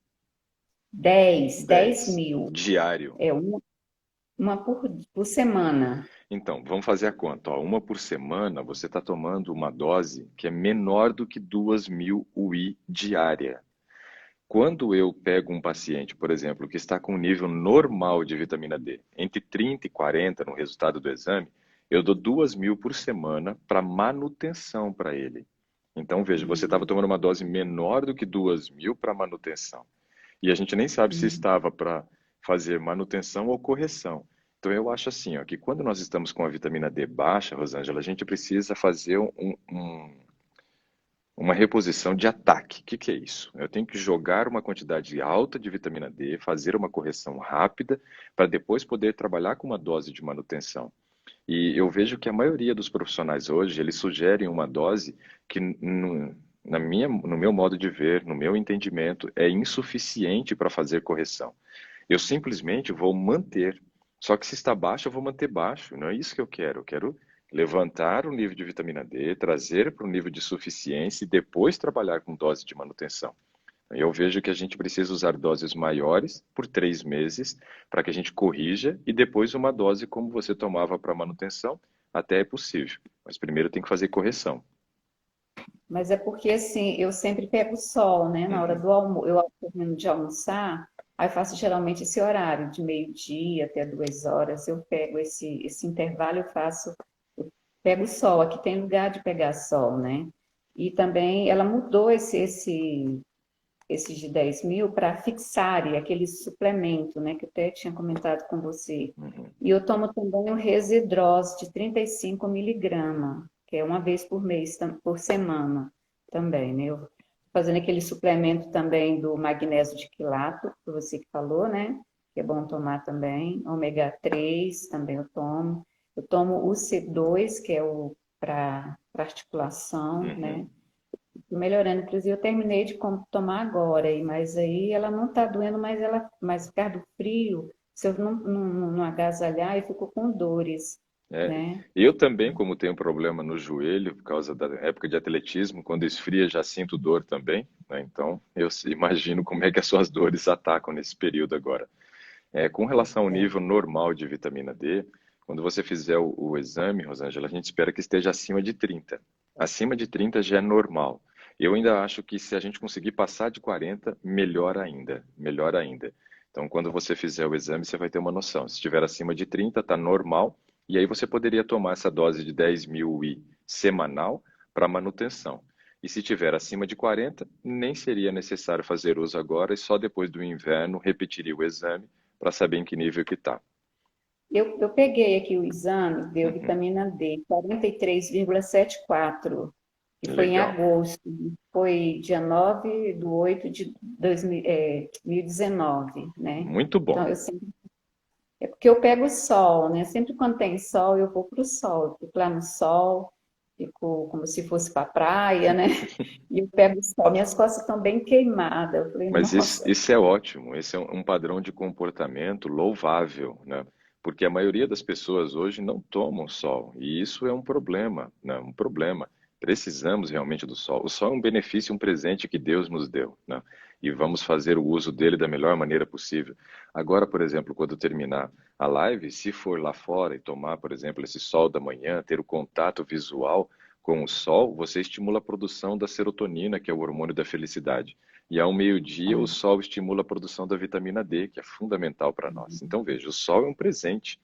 10 10 mil. diário. É uma por semana. Então, vamos fazer a conta. Ó, uma por semana, você está tomando uma dose que é menor do que 2.000 UI diária. Quando eu pego um paciente, por exemplo, que está com um nível normal de vitamina D, entre 30 e 40 no resultado do exame, eu dou 2.000 por semana para manutenção para ele. Então, veja, você estava Uhum. tomando uma dose menor do que 2.000 para manutenção. E a gente nem sabe se Uhum. estava para fazer manutenção ou correção. Então, eu acho assim, ó, que quando nós estamos com a vitamina D baixa, Rosângela, a gente precisa fazer uma reposição de ataque. O que que é isso? Eu tenho que jogar uma quantidade alta de vitamina D, fazer uma correção rápida, para depois poder trabalhar com uma dose de manutenção. E eu vejo que a maioria dos profissionais hoje, eles sugerem uma dose que, no meu modo de ver, no meu entendimento, é insuficiente para fazer correção. Eu simplesmente vou manter. Só que se está baixo, eu vou manter baixo. Não é isso que eu quero. Eu quero levantar o nível de vitamina D, trazer para o nível de suficiência e depois trabalhar com dose de manutenção. Eu vejo que a gente precisa usar doses maiores por 3 meses para que a gente corrija e depois uma dose como você tomava para manutenção, até é possível. Mas primeiro tem que fazer correção. Mas é porque assim, eu sempre pego sol, né? Na hora Uhum, do almoço, eu termino de almoçar, aí faço geralmente esse horário, de meio-dia até 2 horas, eu pego esse intervalo, eu pego sol. Aqui tem lugar de pegar sol, né? E também ela mudou esses de 10 mil para fixare, aquele suplemento, né? Que eu até tinha comentado com você. uhum. E eu tomo também o Residros de 35 miligramas, que é uma vez por mês, por semana também, né? Eu fazendo aquele suplemento também do magnésio de quilato, que você que falou, né? Que é bom tomar também. Ômega 3 também eu tomo. Eu tomo o C2, que é o para articulação, né? Uhum. Tô melhorando. Inclusive, eu terminei de tomar agora, mas aí ela não tá doendo, mas por causa do frio, se eu não agasalhar, eu fico com dores, É, né? eu também, como tenho problema no joelho por causa da época de atletismo, quando esfria já sinto dor também, né? Então eu imagino como é que as suas dores atacam nesse período agora. Com relação ao nível normal de vitamina D, quando você fizer o exame, Rosângela, a gente espera que esteja acima de 30. Acima de 30 já é normal. Eu ainda acho que se a gente conseguir passar de 40, melhor ainda, melhor ainda. Então, quando você fizer o exame, você vai ter uma noção. Se estiver acima de 30, está normal, e aí você poderia tomar essa dose de 10 mil I semanal para manutenção. E se tiver acima de 40, nem seria necessário fazer uso agora e só depois do inverno repetiria o exame para saber em que nível que está. Eu peguei aqui o exame, deu Uhum, vitamina D, 43,74, que foi em legal. agosto, foi dia 9/8 de 2019, né? Muito bom. Então, eu sempre é porque eu pego o sol, né? Sempre quando tem sol, eu vou para o sol. Eu fico lá no sol, fico como se fosse para a praia, né? E eu pego o sol. Minhas costas estão bem queimadas. Eu falei, Mas isso, nossa, isso é ótimo, esse é um padrão de comportamento louvável, né? Porque a maioria das pessoas hoje não tomam sol, e isso é um problema, né? Um problema. Precisamos realmente do sol. O sol é um benefício, um presente que Deus nos deu, né? E vamos fazer o uso dele da melhor maneira possível. Agora, por exemplo, quando terminar a live, se for lá fora e tomar, por exemplo, esse sol da manhã, ter o contato visual com o sol, você estimula a produção da serotonina, que é o hormônio da felicidade. E ao meio-dia, o sol estimula a produção da vitamina D, que é fundamental para nós. Então, veja, o sol é um presente.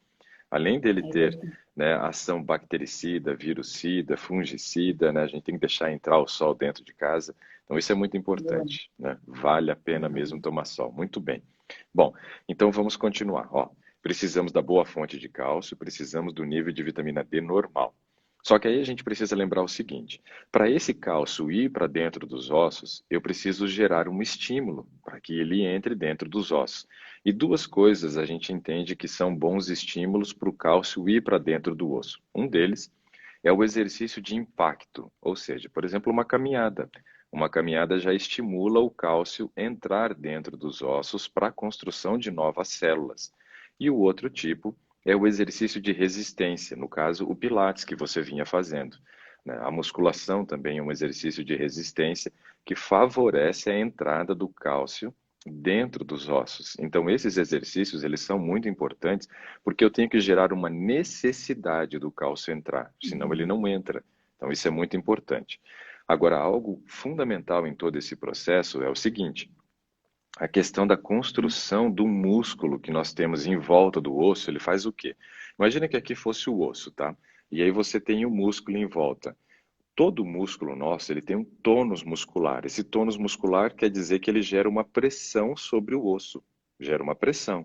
Além dele é ter, verdade. né, ação bactericida, virucida, fungicida, né, a gente tem que deixar entrar o sol dentro de casa. Então, isso é muito importante, né? Vale a pena mesmo tomar sol. Muito bem. Bom, então vamos continuar. Ó, precisamos da boa fonte de cálcio, precisamos do nível de vitamina D normal. Só que aí a gente precisa lembrar o seguinte: para esse cálcio ir para dentro dos ossos, eu preciso gerar um estímulo para que ele entre dentro dos ossos. E duas coisas a gente entende que são bons estímulos para o cálcio ir para dentro do osso. Um deles é o exercício de impacto, ou seja, por exemplo, uma caminhada. Uma caminhada já estimula o cálcio entrar dentro dos ossos para a construção de novas células. E o outro tipo é o exercício de resistência, no caso, o Pilates que você vinha fazendo, né? A musculação também é um exercício de resistência que favorece a entrada do cálcio dentro dos ossos. Então, esses exercícios, eles são muito importantes porque eu tenho que gerar uma necessidade do cálcio entrar, senão ele não entra. Então, isso é muito importante. Agora, algo fundamental em todo esse processo é o seguinte: a questão da construção do músculo que nós temos em volta do osso, ele faz o quê? Imagina que aqui fosse o osso, tá? E aí você tem o músculo em volta. Todo músculo nosso, ele tem um tônus muscular. Esse tônus muscular quer dizer que ele gera uma pressão sobre o osso, gera uma pressão.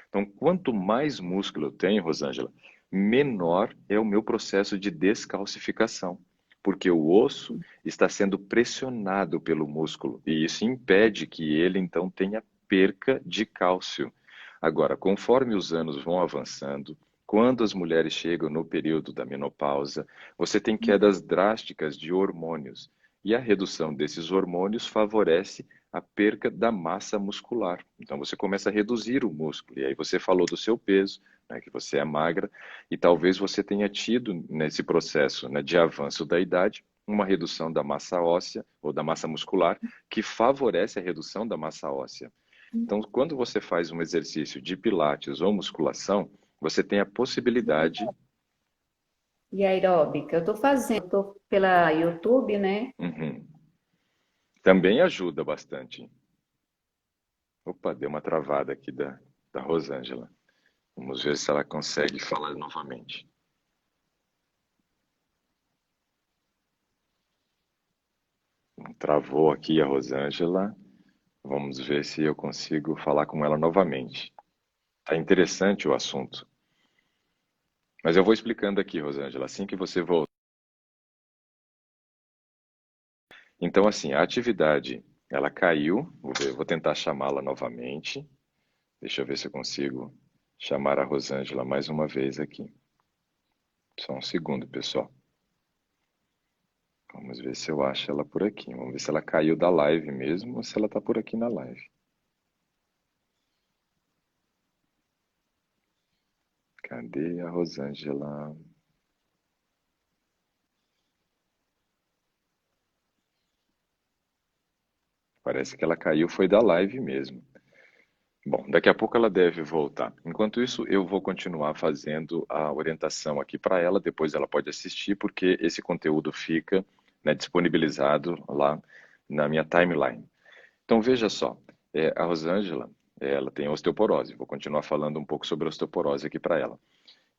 Então, quanto mais músculo eu tenho, Rosângela, menor é o meu processo de descalcificação, porque o osso está sendo pressionado pelo músculo e isso impede que ele então tenha perca de cálcio. Agora, conforme os anos vão avançando, quando as mulheres chegam no período da menopausa, você tem quedas drásticas de hormônios. E a redução desses hormônios favorece a perca da massa muscular. Então você começa a reduzir o músculo. E aí você falou do seu peso, né, que você é magra, e talvez você tenha tido nesse processo, né, de avanço da idade uma redução da massa óssea ou da massa muscular que favorece a redução da massa óssea. Então, quando você faz um exercício de pilates ou musculação, você tem a possibilidade. E aeróbica, eu estou fazendo, estou pela YouTube, né? Uhum. Também ajuda bastante. Opa, deu uma travada aqui da Rosângela. Vamos ver se ela consegue falar novamente. Travou aqui a Rosângela. Vamos ver se eu consigo falar com ela novamente. Tá interessante o assunto. Mas eu vou explicando aqui, Rosângela, assim que você voltar. Então, assim, a atividade, ela caiu. Vou tentar chamá-la novamente. Deixa eu ver se eu consigo chamar a Rosângela mais uma vez aqui. Só um segundo, pessoal. Vamos ver se eu acho ela por aqui. Vamos ver se ela caiu da live mesmo ou se ela está por aqui na live. Cadê a Rosângela? Parece que ela caiu, foi da live mesmo. Bom, daqui a pouco ela deve voltar. Enquanto isso, eu vou continuar fazendo a orientação aqui para ela, depois ela pode assistir, porque esse conteúdo fica, né, disponibilizado lá na minha timeline. Então veja só, a Rosângela, ela tem osteoporose. Vou continuar falando um pouco sobre osteoporose aqui para ela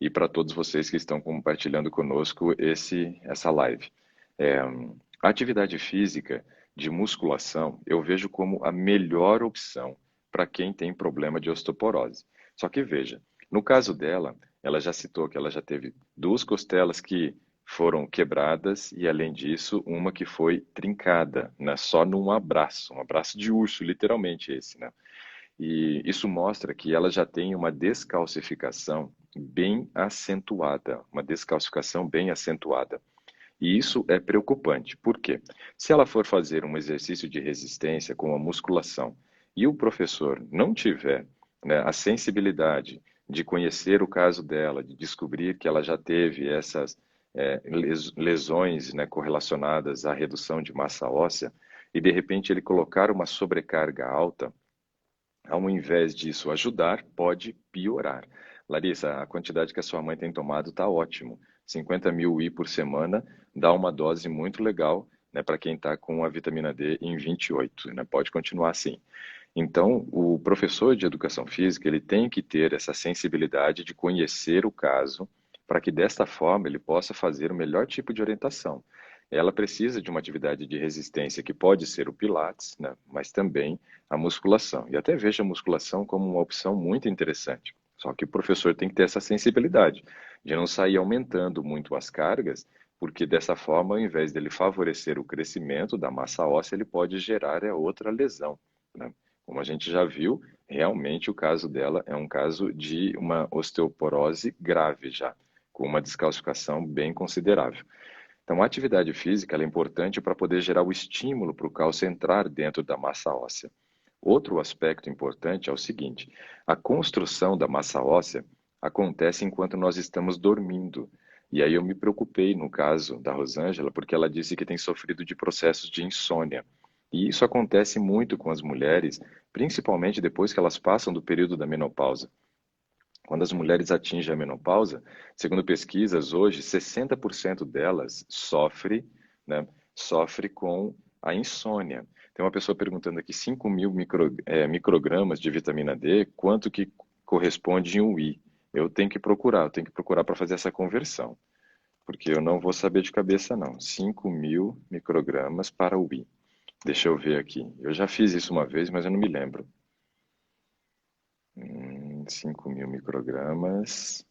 e para todos vocês que estão compartilhando conosco essa live. É, a atividade física de musculação eu vejo como a melhor opção para quem tem problema de osteoporose. Só que veja, no caso dela, ela já citou que ela já teve duas costelas que foram quebradas e, além disso, uma que foi trincada, né? Só num abraço, um abraço de urso, literalmente esse, né? E isso mostra que ela já tem uma descalcificação bem acentuada, uma descalcificação bem acentuada. E isso é preocupante. Por quê? Se ela for fazer um exercício de resistência com a musculação e o professor não tiver, né, a sensibilidade de conhecer o caso dela, de descobrir que ela já teve essas lesões, né, correlacionadas à redução de massa óssea, e de repente ele colocar uma sobrecarga alta, ao invés disso ajudar, pode piorar. Larissa, a quantidade que a sua mãe tem tomado está ótimo. 50 mil I por semana dá uma dose muito legal, né, para quem está com a vitamina D em 28, né? Pode continuar assim. Então, o professor de educação física, ele tem que ter essa sensibilidade de conhecer o caso, para que desta forma ele possa fazer o melhor tipo de orientação. Ela precisa de uma atividade de resistência que pode ser o Pilates, né, mas também a musculação. E até vejo a musculação como uma opção muito interessante. Só que o professor tem que ter essa sensibilidade de não sair aumentando muito as cargas, porque dessa forma, ao invés dele favorecer o crescimento da massa óssea, ele pode gerar outra lesão, né? Como a gente já viu, realmente o caso dela é um caso de uma osteoporose grave já, com uma descalcificação bem considerável. Então, a atividade física ela é importante para poder gerar o estímulo para o cálcio entrar dentro da massa óssea. Outro aspecto importante é o seguinte: a construção da massa óssea acontece enquanto nós estamos dormindo. E aí eu me preocupei no caso da Rosângela, porque ela disse que tem sofrido de processos de insônia. E isso acontece muito com as mulheres, principalmente depois que elas passam do período da menopausa. Quando as mulheres atingem a menopausa, segundo pesquisas hoje, 60% delas sofre com a insônia. Tem uma pessoa perguntando aqui, 5 mil microgramas de vitamina D, quanto que corresponde em UI? Eu tenho que procurar para fazer essa conversão, porque eu não vou saber de cabeça não. 5 mil microgramas para UI. Deixa eu ver aqui. Eu já fiz isso uma vez, mas eu não me lembro. 5 mil microgramas.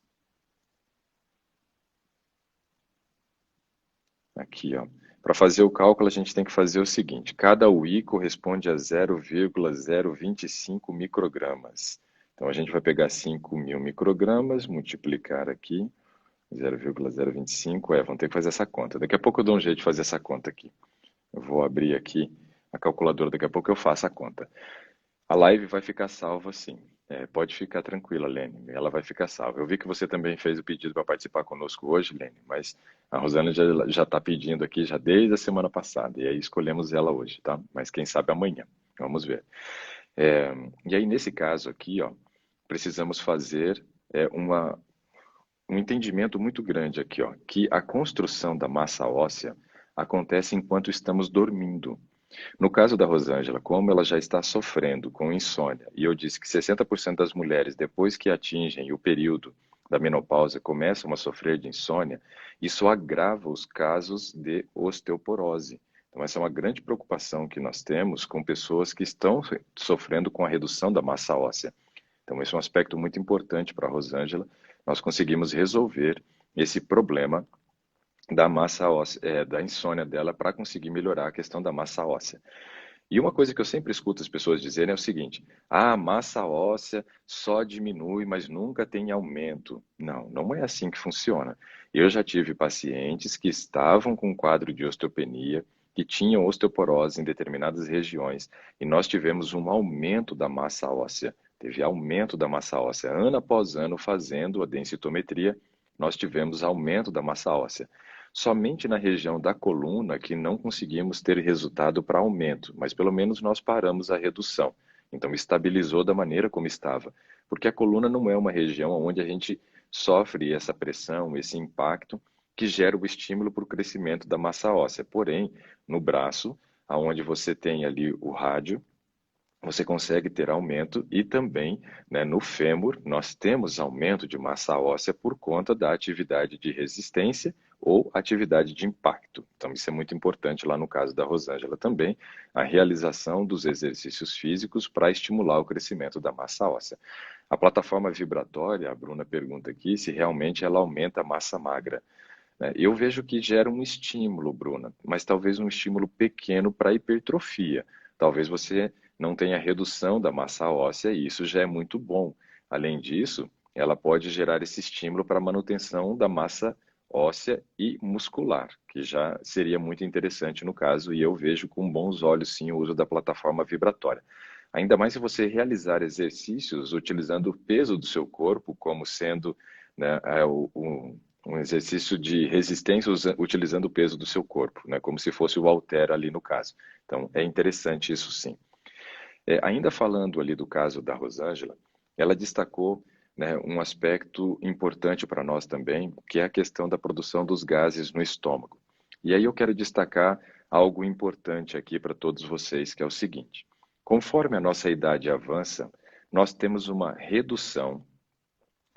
Aqui, ó. Para fazer o cálculo, a gente tem que fazer o seguinte: cada UI corresponde a 0,025 microgramas. Então, a gente vai pegar 5 mil microgramas, multiplicar aqui, 0,025. Vamos ter que fazer essa conta. Daqui a pouco eu dou um jeito de fazer essa conta aqui. Eu vou abrir aqui a calculadora daqui a pouco, eu faço a conta. A live vai ficar salva sim. Pode ficar tranquila, Lene, ela vai ficar salva. Eu vi que você também fez o pedido para participar conosco hoje, Lene, mas a Rosana já está pedindo aqui já desde a semana passada, e aí escolhemos ela hoje, tá? Mas quem sabe amanhã, vamos ver. E aí nesse caso aqui, ó, precisamos fazer um entendimento muito grande aqui, ó, que a construção da massa óssea acontece enquanto estamos dormindo. No caso da Rosângela, como ela já está sofrendo com insônia, e eu disse que 60% das mulheres, depois que atingem o período da menopausa, começam a sofrer de insônia, isso agrava os casos de osteoporose. Então, essa é uma grande preocupação que nós temos com pessoas que estão sofrendo com a redução da massa óssea. Então, esse é um aspecto muito importante para a Rosângela. Nós conseguimos resolver esse problema da massa óssea, da insônia dela, para conseguir melhorar a questão da massa óssea. E uma coisa que eu sempre escuto as pessoas dizerem é o seguinte: a massa óssea só diminui, mas nunca tem aumento. Não, não é assim que funciona. Eu já tive pacientes que estavam com um quadro de osteopenia, que tinham osteoporose em determinadas regiões, e nós tivemos um aumento da massa óssea. Teve aumento da massa óssea. Ano após ano, fazendo a densitometria, nós tivemos aumento da massa óssea. Somente na região da coluna que não conseguimos ter resultado para aumento, mas pelo menos nós paramos a redução. Então estabilizou da maneira como estava, porque a coluna não é uma região onde a gente sofre essa pressão, esse impacto que gera o estímulo para o crescimento da massa óssea. Porém, no braço, aonde você tem ali o rádio, você consegue ter aumento e também, né, no fêmur nós temos aumento de massa óssea por conta da atividade de resistência ou atividade de impacto. Então isso é muito importante lá no caso da Rosângela também, a realização dos exercícios físicos para estimular o crescimento da massa óssea. A plataforma vibratória, a Bruna pergunta aqui se realmente ela aumenta a massa magra, né? Eu vejo que gera um estímulo, Bruna, mas talvez um estímulo pequeno para hipertrofia. Talvez você não tenha redução da massa óssea e isso já é muito bom. Além disso, ela pode gerar esse estímulo para a manutenção da massa óssea e muscular, que já seria muito interessante no caso, e eu vejo com bons olhos sim o uso da plataforma vibratória. Ainda mais se você realizar exercícios utilizando o peso do seu corpo como sendo, né, um exercício de resistência utilizando o peso do seu corpo, né, como se fosse o halter ali no caso. Então, é interessante isso sim. Ainda falando ali do caso da Rosângela, ela destacou, né, um aspecto importante para nós também, que é a questão da produção dos gases no estômago. E aí eu quero destacar algo importante aqui para todos vocês, que é o seguinte: conforme a nossa idade avança, nós temos uma redução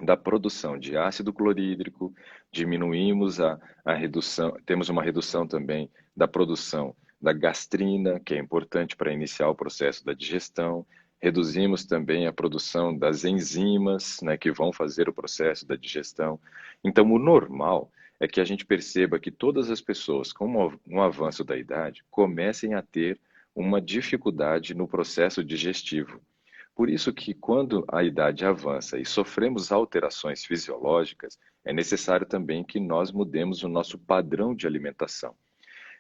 da produção de ácido clorídrico, diminuímos a redução, temos uma redução também da produção da gastrina, que é importante para iniciar o processo da digestão, reduzimos também a produção das enzimas, né, que vão fazer o processo da digestão. Então, o normal é que a gente perceba que todas as pessoas com um avanço da idade comecem a ter uma dificuldade no processo digestivo. Por isso que quando a idade avança e sofremos alterações fisiológicas, é necessário também que nós mudemos o nosso padrão de alimentação.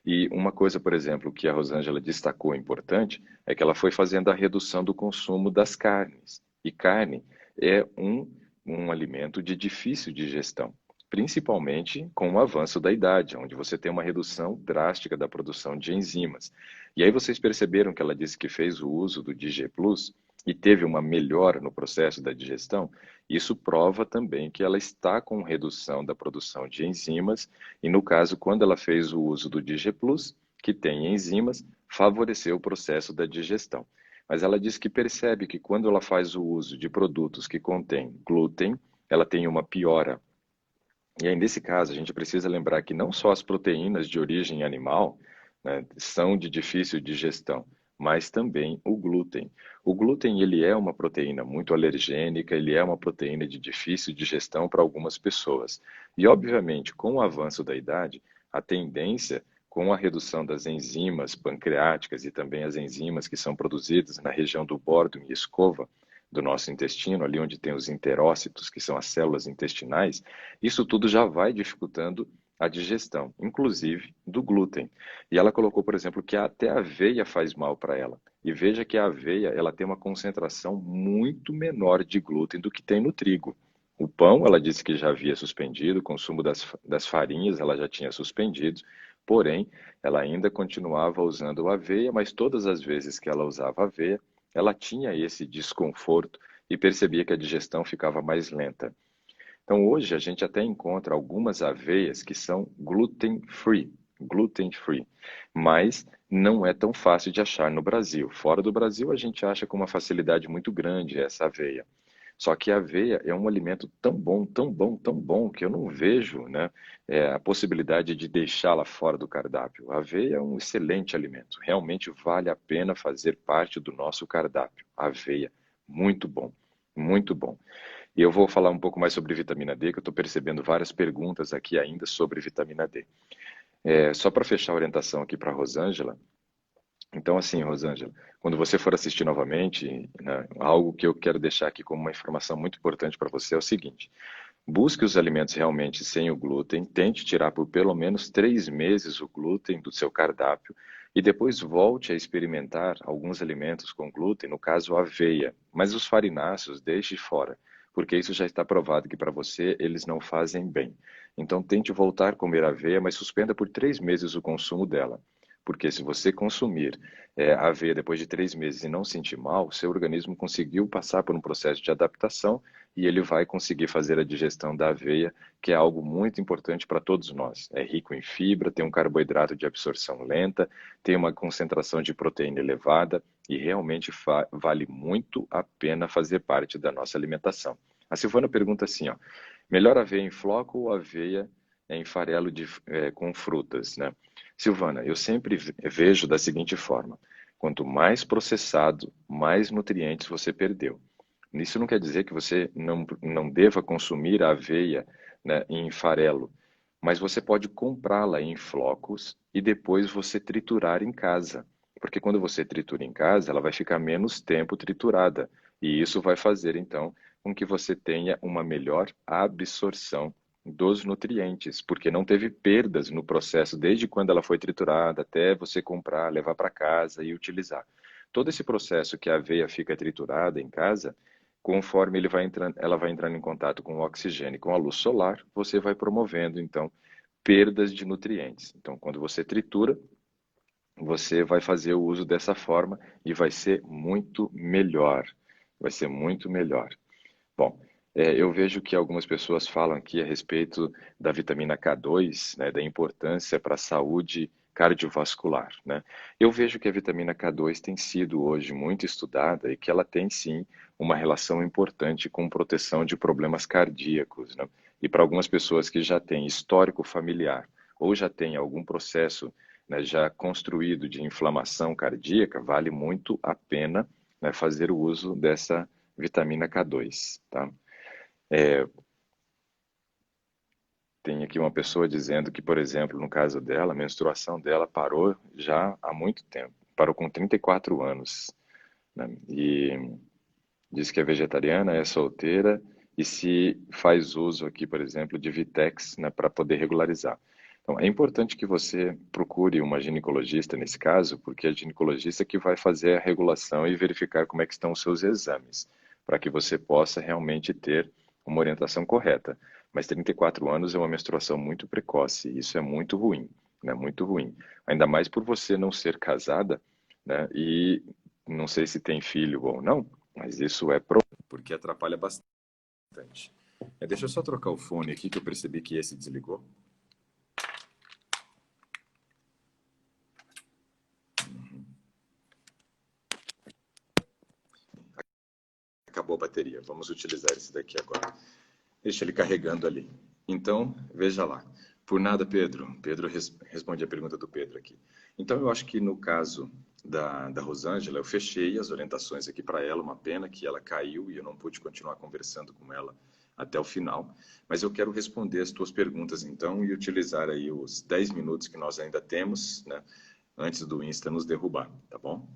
E uma coisa, por exemplo, que a Rosângela destacou importante, é que ela foi fazendo a redução do consumo das carnes. E carne é um alimento de difícil digestão, principalmente com o avanço da idade, onde você tem uma redução drástica da produção de enzimas. E aí vocês perceberam que ela disse que fez o uso do DG Plus e teve uma melhora no processo da digestão. Isso prova também que ela está com redução da produção de enzimas e, no caso, quando ela fez o uso do DG Plus, que tem enzimas, favoreceu o processo da digestão. Mas ela diz que percebe que quando ela faz o uso de produtos que contêm glúten, ela tem uma piora. E aí, nesse caso, a gente precisa lembrar que não só as proteínas de origem animal, né, são de difícil digestão, mas também o glúten. O glúten, ele é uma proteína muito alergênica, ele é uma proteína de difícil digestão para algumas pessoas. E, obviamente, com o avanço da idade, a tendência, com a redução das enzimas pancreáticas e também as enzimas que são produzidas na região do bórdon e escova do nosso intestino, ali onde tem os enterócitos, que são as células intestinais, isso tudo já vai dificultando a digestão, inclusive do glúten. E ela colocou, por exemplo, que até a aveia faz mal para ela. E veja que a aveia, ela tem uma concentração muito menor de glúten do que tem no trigo. O pão, ela disse que já havia suspendido, o consumo das farinhas ela já tinha suspendido, porém, ela ainda continuava usando a aveia, mas todas as vezes que ela usava aveia, ela tinha esse desconforto e percebia que a digestão ficava mais lenta. Então, hoje a gente até encontra algumas aveias que são gluten free, mas não é tão fácil de achar no Brasil. Fora do Brasil, a gente acha com uma facilidade muito grande essa aveia. Só que a aveia é um alimento tão bom, tão bom, tão bom, que eu não vejo, né, a possibilidade de deixá-la fora do cardápio. A aveia é um excelente alimento, realmente vale a pena fazer parte do nosso cardápio. A aveia, muito bom, muito bom. E eu vou falar um pouco mais sobre vitamina D, que eu estou percebendo várias perguntas aqui ainda sobre vitamina D. Só para fechar a orientação aqui para a Rosângela, então, assim, Rosângela, quando você for assistir novamente, né, algo que eu quero deixar aqui como uma informação muito importante para você é o seguinte: busque os alimentos realmente sem o glúten, tente tirar por pelo menos 3 meses o glúten do seu cardápio e depois volte a experimentar alguns alimentos com glúten, no caso a aveia, mas os farináceos deixe fora, porque isso já está provado que para você eles não fazem bem. Então, tente voltar a comer aveia, mas suspenda por 3 meses o consumo dela. Porque se você consumir a aveia depois de 3 meses e não sentir mal, seu organismo conseguiu passar por um processo de adaptação e ele vai conseguir fazer a digestão da aveia, que é algo muito importante para todos nós. É rico em fibra, tem um carboidrato de absorção lenta, tem uma concentração de proteína elevada e realmente vale muito a pena fazer parte da nossa alimentação. A Silvana pergunta assim, ó, melhor aveia em floco ou aveia em farelo com frutas, né? Silvana, eu sempre vejo da seguinte forma: quanto mais processado, mais nutrientes você perdeu. Isso não quer dizer que você não deva consumir a aveia, né, em farelo, mas você pode comprá-la em flocos e depois você triturar em casa. Porque quando você tritura em casa, ela vai ficar menos tempo triturada. E isso vai fazer, então, com que você tenha uma melhor absorção dos nutrientes, porque não teve perdas no processo desde quando ela foi triturada até você comprar, levar para casa e utilizar. Todo esse processo que a aveia fica triturada em casa, conforme ela vai entrando em contato com o oxigênio e com a luz solar, você vai promovendo, então, perdas de nutrientes. Então, quando você tritura, você vai fazer o uso dessa forma e vai ser muito melhor. Vai ser muito melhor. Bom, eu vejo que algumas pessoas falam aqui a respeito da vitamina K2, né, da importância para a saúde cardiovascular, né? Eu vejo que a vitamina K2 tem sido hoje muito estudada e que ela tem sim uma relação importante com proteção de problemas cardíacos, né? E para algumas pessoas que já têm histórico familiar ou já têm algum processo, né, já construído de inflamação cardíaca, vale muito a pena, né, fazer o uso dessa vitamina K2, tá? Tem aqui uma pessoa dizendo que, por exemplo, no caso dela, a menstruação dela parou já há muito tempo, parou com 34 anos, né? E diz que é vegetariana, é solteira e se faz uso aqui, por exemplo, de Vitex, né, para poder regularizar. Então, é importante que você procure uma ginecologista nesse caso, porque é a ginecologista que vai fazer a regulação e verificar como é que estão os seus exames, para que você possa realmente ter uma orientação correta. Mas 34 anos é uma menstruação muito precoce, e isso é muito ruim, né? Muito ruim. Ainda mais por você não ser casada, né? E não sei se tem filho ou não, mas isso é porque atrapalha bastante. Deixa eu só trocar o fone aqui que eu percebi que esse desligou. Acabou a bateria. Vamos utilizar esse daqui agora. Deixa ele carregando ali. Então, veja lá. Por nada, Pedro. Pedro responde a pergunta do Pedro aqui. Então, eu acho que no caso da Rosângela, eu fechei as orientações aqui para ela. Uma pena que ela caiu e eu não pude continuar conversando com ela até o final. Mas eu quero responder as tuas perguntas, então, e utilizar aí os 10 minutos que nós ainda temos, né, antes do Insta nos derrubar, tá bom?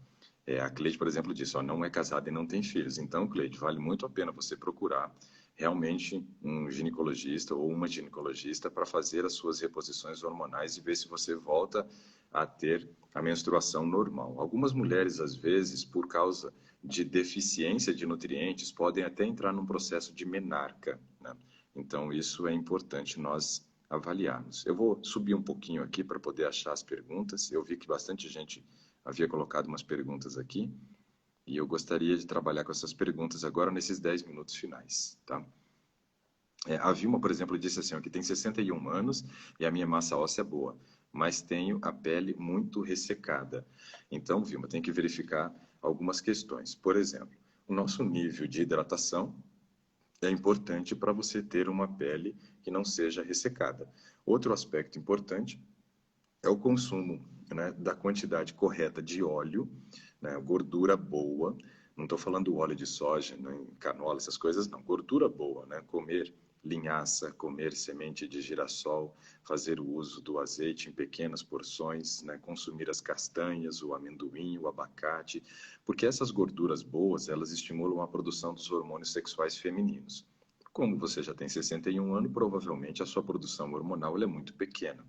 A Cleide, por exemplo, disse, ó, não é casada e não tem filhos. Então, Cleide, vale muito a pena você procurar realmente um ginecologista ou uma ginecologista para fazer as suas reposições hormonais e ver se você volta a ter a menstruação normal. Algumas mulheres, às vezes, por causa de deficiência de nutrientes, podem até entrar num processo de menarca, né? Então, isso é importante nós avaliarmos. Eu vou subir um pouquinho aqui para poder achar as perguntas. Eu vi que bastante gente havia colocado umas perguntas aqui. E eu gostaria de trabalhar com essas perguntas agora nesses 10 minutos finais, tá? A Vilma, por exemplo, disse assim, ó, que tem 61 anos e a minha massa óssea é boa, mas tenho a pele muito ressecada. Então, Vilma, tem que verificar algumas questões. Por exemplo, o nosso nível de hidratação é importante para você ter uma pele que não seja ressecada. Outro aspecto importante é o consumo, né, da quantidade correta de óleo, né, gordura boa. Não estou falando óleo de soja, nem canola, essas coisas, não. Gordura boa, né? Comer linhaça, comer semente de girassol, fazer o uso do azeite em pequenas porções, né? Consumir as castanhas, o amendoim, o abacate, porque essas gorduras boas, elas estimulam a produção dos hormônios sexuais femininos. Como você já tem 61 anos, provavelmente a sua produção hormonal é muito pequena.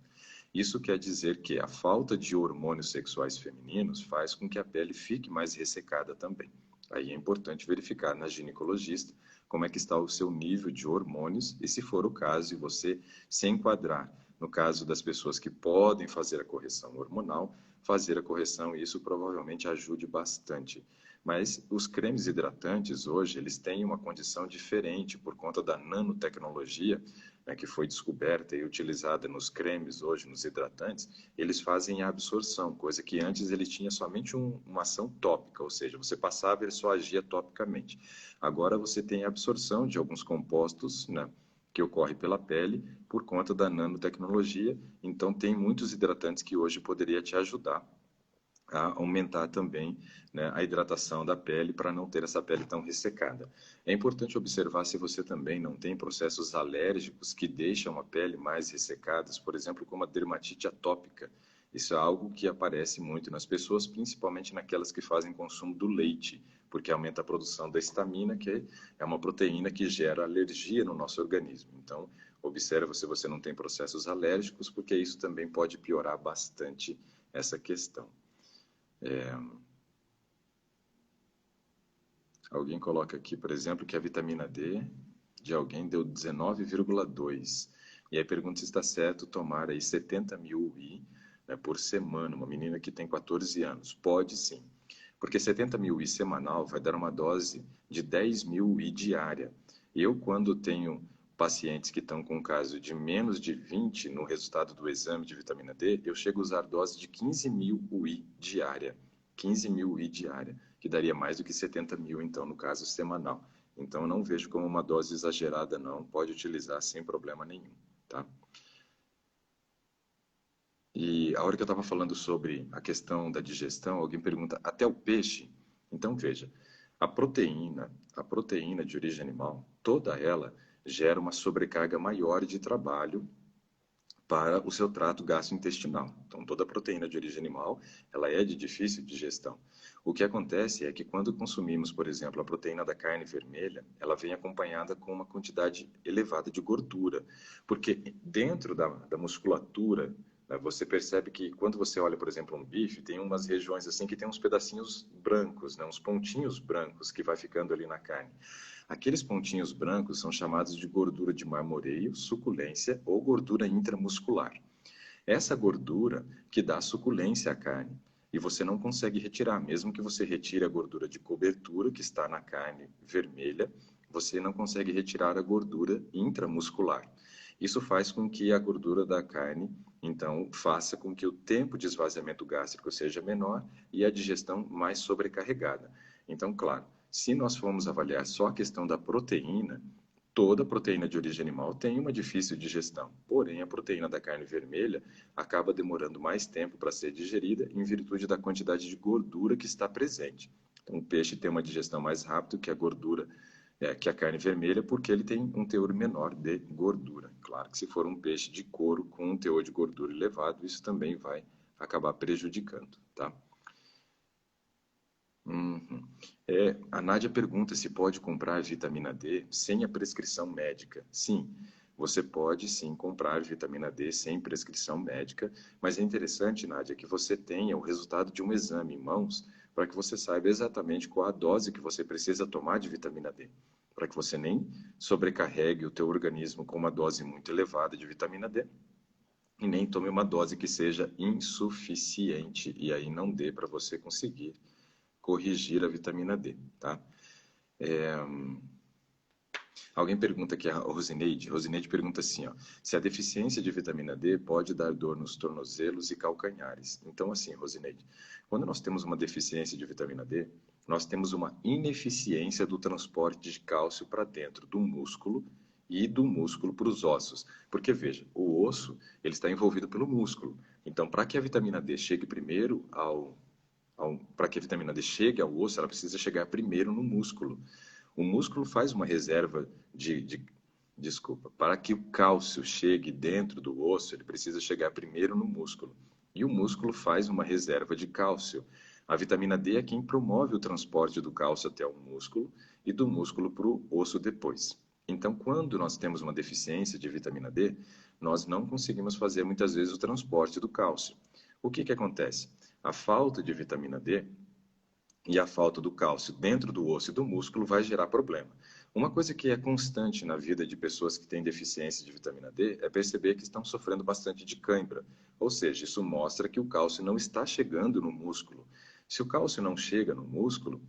Isso quer dizer que a falta de hormônios sexuais femininos faz com que a pele fique mais ressecada também. Aí é importante verificar na ginecologista como é que está o seu nível de hormônios e, se for o caso, e você se enquadrar no caso das pessoas que podem fazer a correção hormonal, fazer a correção, e isso provavelmente ajude bastante. Mas os cremes hidratantes hoje, eles têm uma condição diferente por conta da nanotecnologia, né, que foi descoberta e utilizada nos cremes hoje, nos hidratantes. Eles fazem a absorção, coisa que antes ele tinha somente uma ação tópica, ou seja, você passava e ele só agia topicamente. Agora você tem a absorção de alguns compostos, né, que ocorre pela pele por conta da nanotecnologia. Então tem muitos hidratantes que hoje poderia te ajudar a aumentar também, né, a hidratação da pele para não ter essa pele tão ressecada. É importante observar se você também não tem processos alérgicos que deixam a pele mais ressecada, por exemplo, como a dermatite atópica. Isso é algo que aparece muito nas pessoas, principalmente naquelas que fazem consumo do leite, porque aumenta a produção da histamina, que é uma proteína que gera alergia no nosso organismo. Então, observa se você não tem processos alérgicos, porque isso também pode piorar bastante essa questão. Alguém coloca aqui, por exemplo, que a vitamina D de alguém deu 19,2. E aí pergunta se está certo tomar aí 70 mil UI, né, por semana, uma menina que tem 14 anos. Pode sim, porque 70 mil UI semanal vai dar uma dose de 10 mil UI diária. Eu, quando tenho pacientes que estão com um caso de menos de 20 no resultado do exame de vitamina D, eu chego a usar dose de 15 mil UI diária. 15 mil UI diária, que daria mais do que 70 mil, então, no caso semanal. Então, eu não vejo como uma dose exagerada, não. Pode utilizar sem problema nenhum, tá? E a hora que eu estava falando sobre a questão da digestão, alguém pergunta, até o peixe? Então, veja, a proteína de origem animal, toda ela gera uma sobrecarga maior de trabalho para o seu trato gastrointestinal. Então, toda proteína de origem animal, ela é de difícil digestão. O que acontece é que quando consumimos, por exemplo, a proteína da carne vermelha, ela vem acompanhada com uma quantidade elevada de gordura, porque dentro da musculatura, né, você percebe que quando você olha, por exemplo, um bife, tem umas regiões assim que tem uns pedacinhos brancos, né, uns pontinhos brancos que vai ficando ali na carne. Aqueles pontinhos brancos são chamados de gordura de marmoreio, suculência ou gordura intramuscular. Essa gordura que dá suculência à carne. E você não consegue retirar, mesmo que você retire a gordura de cobertura que está na carne vermelha, você não consegue retirar a gordura intramuscular. Isso faz com que a gordura da carne, então, faça com que o tempo de esvaziamento gástrico seja menor e a digestão mais sobrecarregada. Então, claro, se nós formos avaliar só a questão da proteína, toda proteína de origem animal tem uma difícil digestão. Porém, a proteína da carne vermelha acaba demorando mais tempo para ser digerida em virtude da quantidade de gordura que está presente. Então, o peixe tem uma digestão mais rápida que a gordura, que a carne vermelha, porque ele tem um teor menor de gordura. Claro que se for um peixe de couro com um teor de gordura elevado, isso também vai acabar prejudicando, tá? Uhum. A Nádia pergunta se pode comprar vitamina D sem a prescrição médica. Sim, você pode sim comprar vitamina D sem prescrição médica, mas é interessante, Nádia, que você tenha o resultado de um exame em mãos para que você saiba exatamente qual a dose que você precisa tomar de vitamina D, para que você nem sobrecarregue o teu organismo com uma dose muito elevada de vitamina D e nem tome uma dose que seja insuficiente e aí não dê para você conseguir corrigir a vitamina D, tá? Alguém pergunta aqui, a Rosineide. Rosineide pergunta assim, ó, se a deficiência de vitamina D pode dar dor nos tornozelos e calcanhares. Então, assim, Rosineide, quando nós temos uma deficiência de vitamina D, nós temos uma ineficiência do transporte de cálcio para dentro do músculo e do músculo para os ossos. Porque, veja, o osso, ele está envolvido pelo músculo. Então, para que a vitamina D chegue primeiro para que a vitamina D chegue ao osso, ela precisa chegar primeiro no músculo. O músculo faz uma reserva desculpa, para que o cálcio chegue dentro do osso, ele precisa chegar primeiro no músculo. E o músculo faz uma reserva de cálcio. A vitamina D é quem promove o transporte do cálcio até o músculo e do músculo para o osso depois. Então, quando nós temos uma deficiência de vitamina D, nós não conseguimos fazer muitas vezes o transporte do cálcio. O que acontece? A falta de vitamina D e a falta do cálcio dentro do osso e do músculo vai gerar problema. Uma coisa que é constante na vida de pessoas que têm deficiência de vitamina D é perceber que estão sofrendo bastante de cãibra. Ou seja, isso mostra que o cálcio não está chegando no músculo. Se o cálcio não chega no músculo,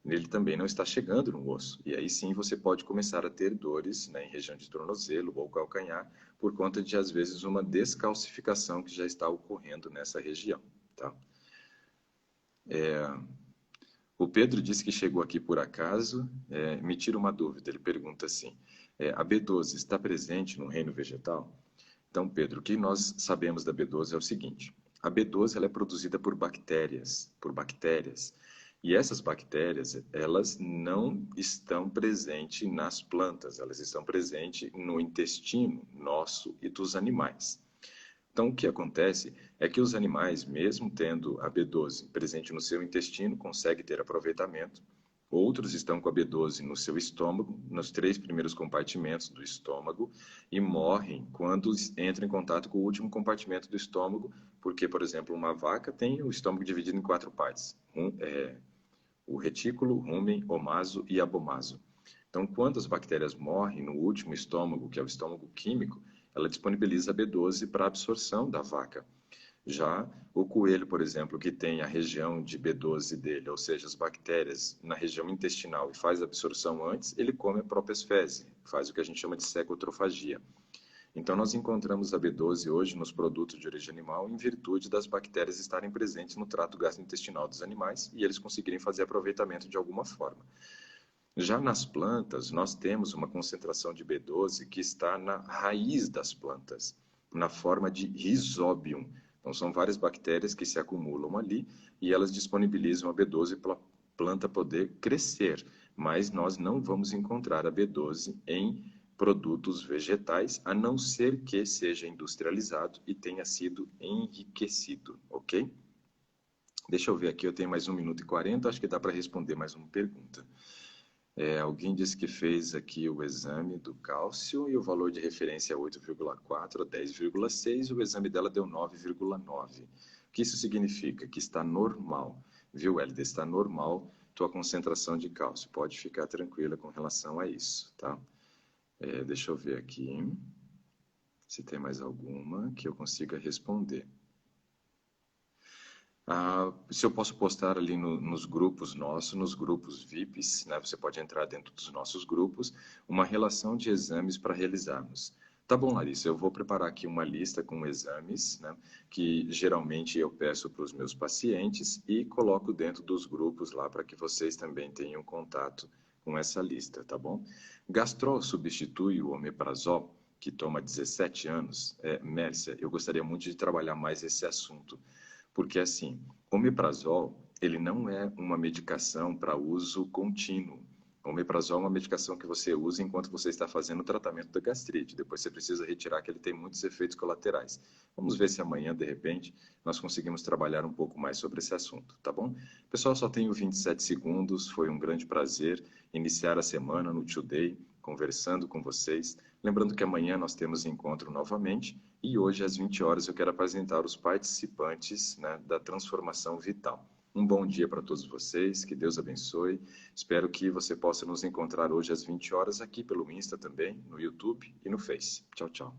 ele também não está chegando no osso. E aí sim você pode começar a ter dores, né, em região de tornozelo ou calcanhar, por conta de, às vezes, uma descalcificação que já está ocorrendo nessa região. Tá? O Pedro disse que chegou aqui por acaso. Me tira uma dúvida. Ele pergunta assim: a B12 está presente no reino vegetal? Então, Pedro, o que nós sabemos da B12 é o seguinte: a B12 ela é produzida por bactérias, e essas bactérias elas não estão presentes nas plantas, elas estão presentes no intestino nosso e dos animais. Então, o que acontece é que os animais, mesmo tendo a B12 presente no seu intestino, conseguem ter aproveitamento. Outros estão com a B12 no seu estômago, nos 3 primeiros compartimentos do estômago, e morrem quando entram em contato com o último compartimento do estômago, porque, por exemplo, uma vaca tem o estômago dividido em 4 partes: o retículo, rumen, omaso e abomaso. Então, quando as bactérias morrem no último estômago, que é o estômago químico, ela disponibiliza a B12 para a absorção da vaca. Já o coelho, por exemplo, que tem a região de B12 dele, ou seja, as bactérias na região intestinal e faz a absorção antes, ele come a própria fezes, faz o que a gente chama de secotrofagia. Então, nós encontramos a B12 hoje nos produtos de origem animal em virtude das bactérias estarem presentes no trato gastrointestinal dos animais e eles conseguirem fazer aproveitamento de alguma forma. Já nas plantas, nós temos uma concentração de B12 que está na raiz das plantas, na forma de rizóbio. Então, são várias bactérias que se acumulam ali e elas disponibilizam a B12 para a planta poder crescer, mas nós não vamos encontrar a B12 em produtos vegetais, a não ser que seja industrializado e tenha sido enriquecido, ok? Deixa eu ver aqui, eu tenho mais 1 minuto e 40, acho que dá para responder mais uma pergunta. Alguém disse que fez aqui o exame do cálcio e o valor de referência é 8,4 a 10,6, o exame dela deu 9,9. O que isso significa? Que está normal, viu, Hélida? Está normal tua concentração de cálcio. Pode ficar tranquila com relação a isso, tá? Deixa eu ver aqui se tem mais alguma que eu consiga responder. Se eu posso postar ali nos grupos nossos, nos grupos VIPs, né? Você pode entrar dentro dos nossos grupos, uma relação de exames para realizarmos. Tá bom, Larissa, eu vou preparar aqui uma lista com exames, né? Que geralmente eu peço para os meus pacientes e coloco dentro dos grupos lá para que vocês também tenham contato com essa lista, tá bom? Gastrol substitui o omeprazol, que toma 17 anos. Mércia, eu gostaria muito de trabalhar mais esse assunto. Porque, assim, o omeprazol, ele não é uma medicação para uso contínuo. O omeprazol é uma medicação que você usa enquanto você está fazendo o tratamento da gastrite. Depois você precisa retirar, que ele tem muitos efeitos colaterais. Vamos ver se amanhã, de repente, nós conseguimos trabalhar um pouco mais sobre esse assunto, tá bom? Pessoal, só tenho 27 segundos. Foi um grande prazer iniciar a semana no Today, conversando com vocês. Lembrando que amanhã nós temos encontro novamente e hoje às 20 horas eu quero apresentar os participantes, né, da Transformação Vital. Um bom dia para todos vocês, que Deus abençoe. Espero que você possa nos encontrar hoje às 20 horas aqui pelo Insta também, no YouTube e no Face. Tchau, tchau.